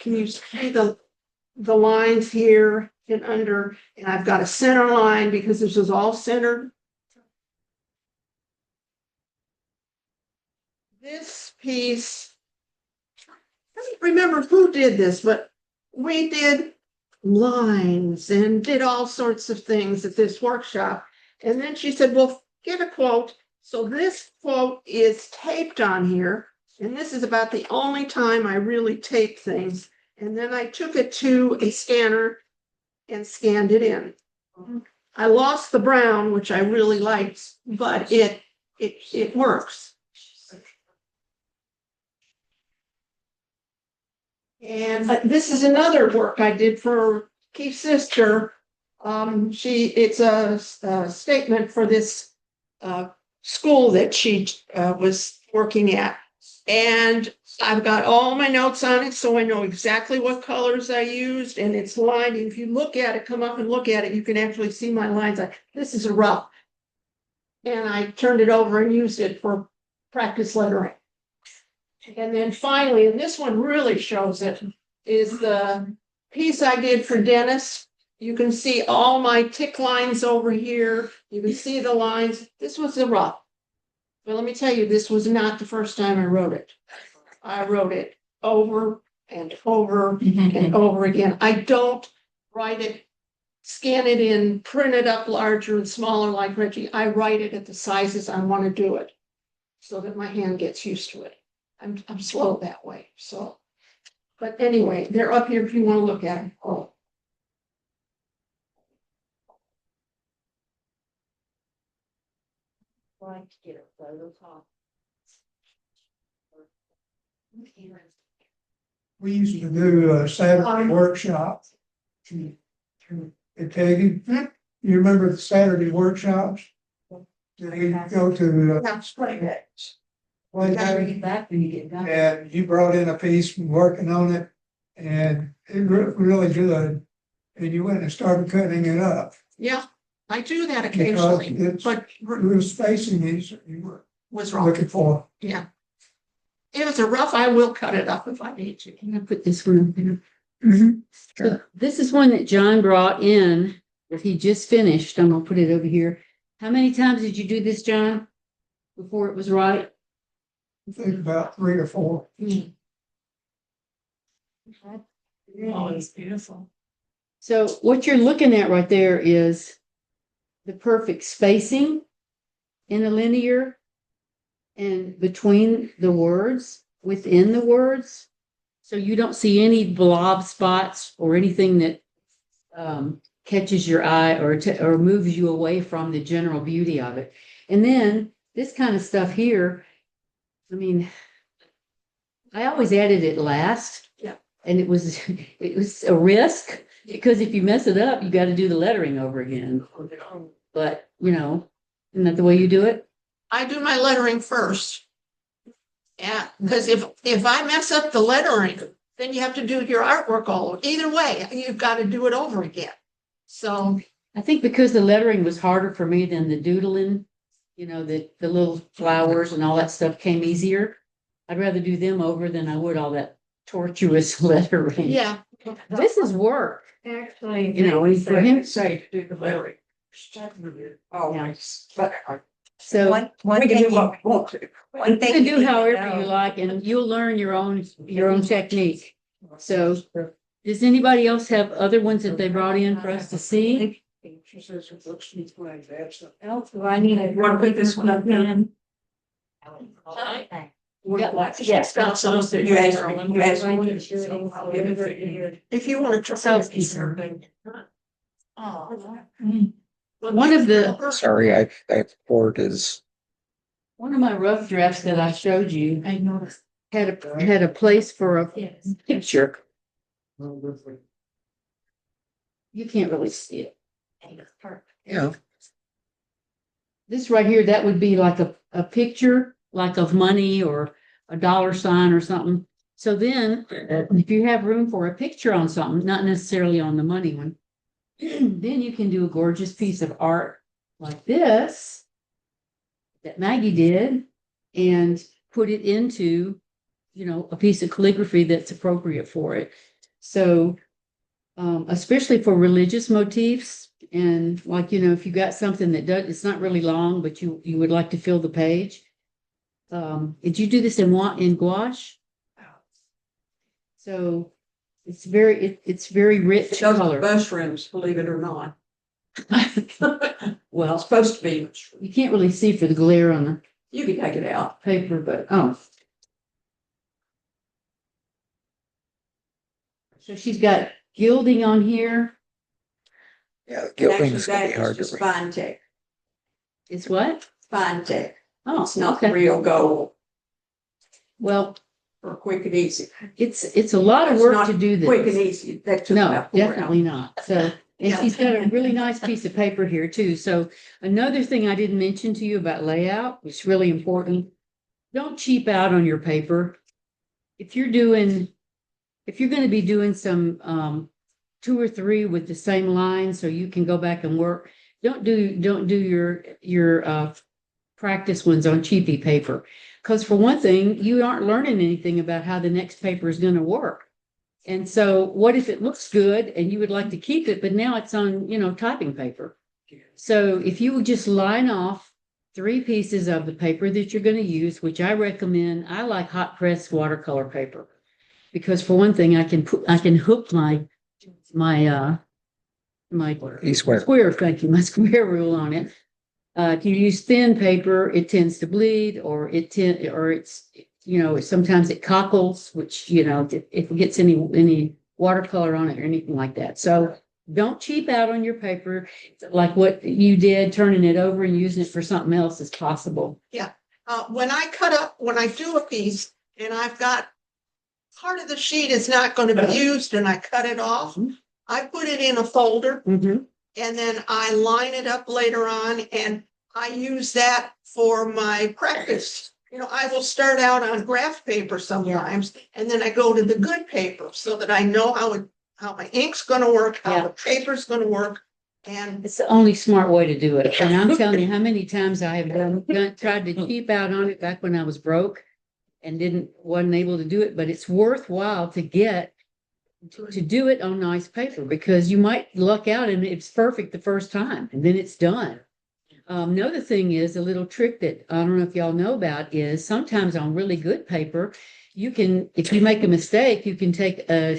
you see the lines here and under? And I've got a center line because this is all centered. This piece, I don't remember who did this, but we did lines and did all sorts of things at this workshop. And then she said, well, get a quote. So this quote is taped on here. And this is about the only time I really tape things. And then I took it to a scanner and scanned it in. I lost the brown, which I really liked, but it works. And this is another work I did for Keith's sister. It's a statement for this school that she was working at. And I've got all my notes on it, so I know exactly what colors I used, and it's lined. And if you look at it, come up and look at it, you can actually see my lines. This is a rough. And I turned it over and used it for practice lettering. And then finally, and this one really shows it, is the piece I did for Dennis. You can see all my tick lines over here. You can see the lines. This was a rough. But let me tell you, this was not the first time I wrote it. I wrote it over and over and over again. I don't write it, scan it in, print it up larger and smaller like Reggie. I write it at the sizes I want to do it so that my hand gets used to it. I'm slow that way. So, but anyway, they're up here if you want to look at them. Oh. Like to get a photo call. We used to do a Saturday workshop. At Peggy, you remember the Saturday workshops? Did we go to? You gotta bring it back when you get done. And you brought in a piece from working on it, and it really good. And you went and started cutting it up. Yeah, I do that Because occasionally, it's but the spacing you were was wrong. looking for. Yeah, it's a rough, I will cut it up if I need to. Can I put this one up there? Mhm. So this is one that John brought in that he just finished. I'm gonna put it over here. How many times did you do this, John? Before it was right? I think about 3 or 4. Oh, it's beautiful. So what you're looking at right there is the perfect spacing in a linear and between the words, within the words. So you don't see any blob spots or anything that catches your eye or moves you away from the general beauty of it. And then this kind of stuff here, I mean, I always added it last. Yeah. And it was a risk because if you mess it up, you got to do the lettering over again. But, you know, isn't that the way you do it? I do my lettering first. Yeah, because if I mess up the lettering, then you have to do your artwork all over. Either way, you've got to do it over again. So I think because the lettering was harder for me than the doodling, you know, the little flowers and all that stuff came easier. I'd rather do them over than I would all that tortuous lettering. yeah, This is work. Actually, You know, and for him, say to do the lettering. Oh, Yeah. but so One we can thing do what we want to. one you thing can you do need to however you know- like and you'll learn your own technique. So does anybody else have other ones that they brought in for us to see? Oh, do I need to want to put this one up here? Yes. You asked me. if you want to try. One of the Sorry, that board is, One of my rough drafts that I showed you had a place for a picture. You can't really see it. yeah, This right here, that would be like a picture, like of money or a dollar sign or something. So then, if you have room for a picture on something, not necessarily on the money one, then you can do a gorgeous piece of art like this that Maggie did and put it into, you know, a piece of calligraphy that's appropriate for it. So, especially for religious motifs and like, you know, if you got something that does, it's not really long, but you would like to fill the page. Did you do this in gouache? So it's very rich Those are color. mushrooms, believe it or not. Well, It's supposed to be. you can't really see for the glare on the You can take it out. paper, but oh. So she's got gilding on here. yeah, the And gilding actually, is gonna be that hard is to just read. fine tech. It's what? Fine tech. Oh, It's not okay. real gold Well, or quick and easy. it's a lot of It's work not to do Quick and this. easy. That took No, about 4 hours. definitely not. So, and she's got a really nice piece of paper here too. So another thing I didn't mention to you about layout, which is really important. Don't cheap out on your paper. If you're going to be doing some 2 or 3 with the same line so you can go back and work, don't do your practice ones on cheapy paper. Because for one thing, you aren't learning anything about how the next paper is going to work. And so what if it looks good and you would like to keep it, but now it's on, you know, typing paper. So if you would just line off 3 pieces of the paper that you're going to use, which I recommend, I like hot press watercolor paper. Because for one thing, I can hook my E-square. thank you, my square rule on it. If you use thin paper, it tends to bleed or it's, you know, sometimes it cockles, which, you know, if it gets any watercolor on it or anything like that. So don't cheap out on your paper like what you did, turning it over and using it for something else as possible. When I do a piece and I've got part of the sheet is not going to be used and I cut it off, I put it in a folder Mm-hmm. and then I line it up later on and I use that for my practice. You know, I will start out on graph paper sometimes and then I go to the good paper so that I know how my ink's going to work, how the paper's going to work. And It's the only smart way to do it. And I'm telling you how many times I have tried to cheap out on it back when I was broke. and wasn't able to do it, but it's worthwhile to do it on nice paper because you might luck out and it's perfect the first time and then it's done. Another thing is a little trick that I don't know if y'all know about is sometimes on really good paper, if you make a mistake, you can take a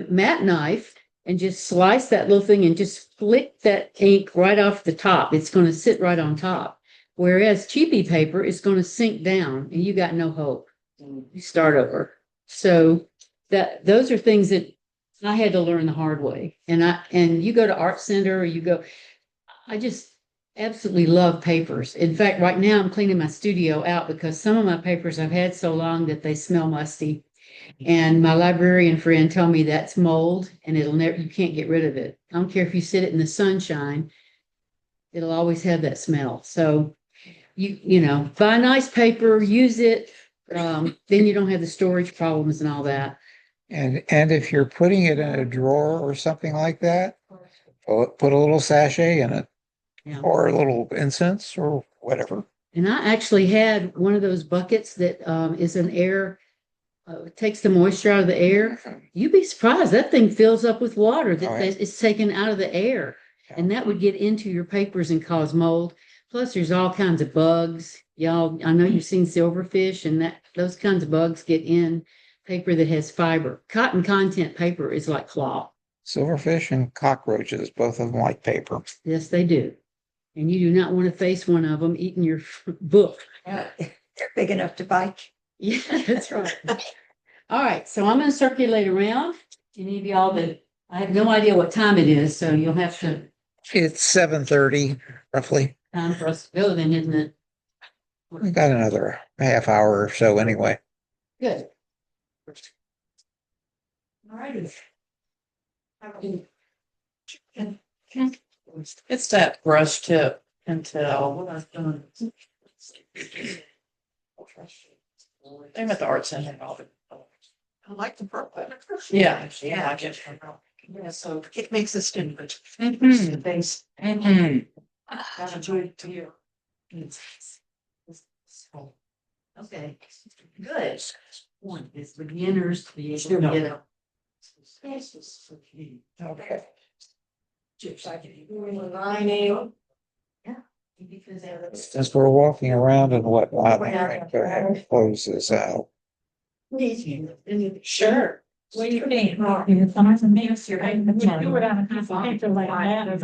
matte knife and just slice that little thing and just flick that ink right off the top. It's going to sit right on top. Whereas cheapy paper is going to sink down and you got no hope. You start over. So those are things that I had to learn the hard way. And you go to art center or I just absolutely love papers. In fact, right now I'm cleaning my studio out because some of my papers I've had so long that they smell musty. And my librarian friend told me that's mold and you can't get rid of it. I don't care if you sit it in the sunshine, it'll always have that smell. So buy nice paper, use it. Then you don't have the storage problems and all that. And if you're putting it in a drawer or something like that, put a little sachet in it. Yeah. Or a little incense or whatever. And I actually had one of those buckets that is an air, takes the moisture out of the air. You'd be surprised. That thing fills up with water that is taken out of the air. And that would get into your papers and cause mold. Plus, there's all kinds of bugs. Y'all, I know you've seen silverfish and those kinds of bugs get in paper that has fiber. Cotton content paper is like cloth. Silverfish and cockroaches, both of them like paper. Yes, they do. And you do not want to face one of them eating your book. They're big enough to bite. Yeah, that's right. All right, so I'm going to circulate around. Any of y'all I have no idea what time it is, so you'll have to. It's 7:30, roughly. Time for us to go then, isn't it? We got another half hour or so anyway. Good. All righty. It's that brush tip until. Same at the art center. I like the purple. Yeah, yeah, I guess. Yeah, so it makes a statement. Mhm. Thanks. Mhm. Gotta enjoy it to you. Okay, good. One is beginners, the able to get up. Okay. Since we're walking around and whatnot, I think go ahead and close this out. Sure. What do you think? You do it on a piece of paper like that, as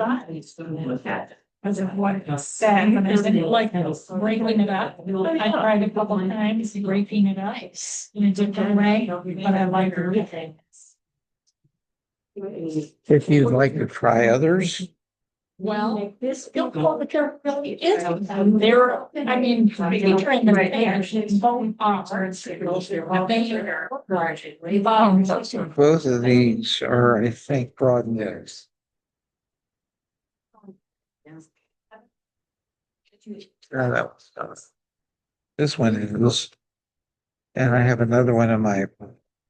because of what it said, and I didn't like breaking it up. I tried a couple of times breaking it up in a different way, but I like everything. If you'd like to try others, Well, this still call the really is. There, I mean, between the page, both are. both of these are, I think, broad news. That was this one is, and I have another one in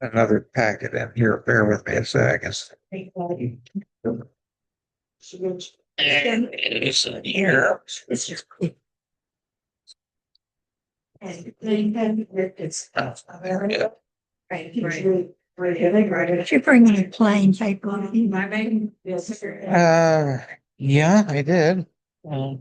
another packet in here. Bear with me a second. It's in here. It's just. It's there it is. Did you bring any plain paper? Yeah, I did. I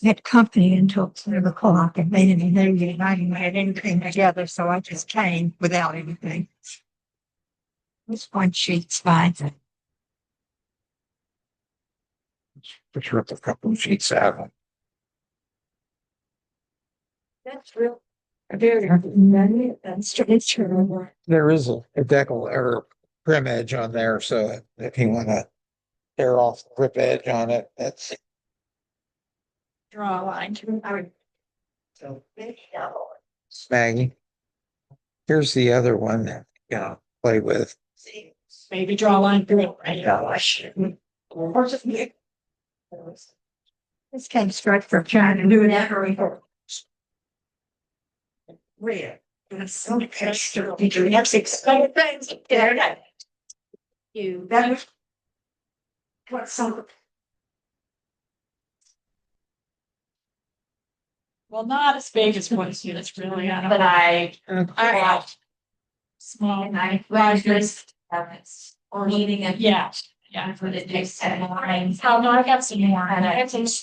had company until 2 o'clock and they didn't know you had anything together, so I just came without anything. This one sheet's fine. Just rip a couple of sheets out. That's real. That's true. There is a decal or trim edge on there, so if you want to tear off the rip edge on it, that's. Draw a line. Maggie. Here's the other one that you know play with. Maybe draw a line through it, right? This came straight from China to do it every. Red. And so the picture, you have 6 things there. You, that was. What some. Well, not as big as what it's really, I don't But know. I Small. and I graduated or needing a Yeah, yeah. for the next 7 mornings. Oh, no, I got some more. And I- I have some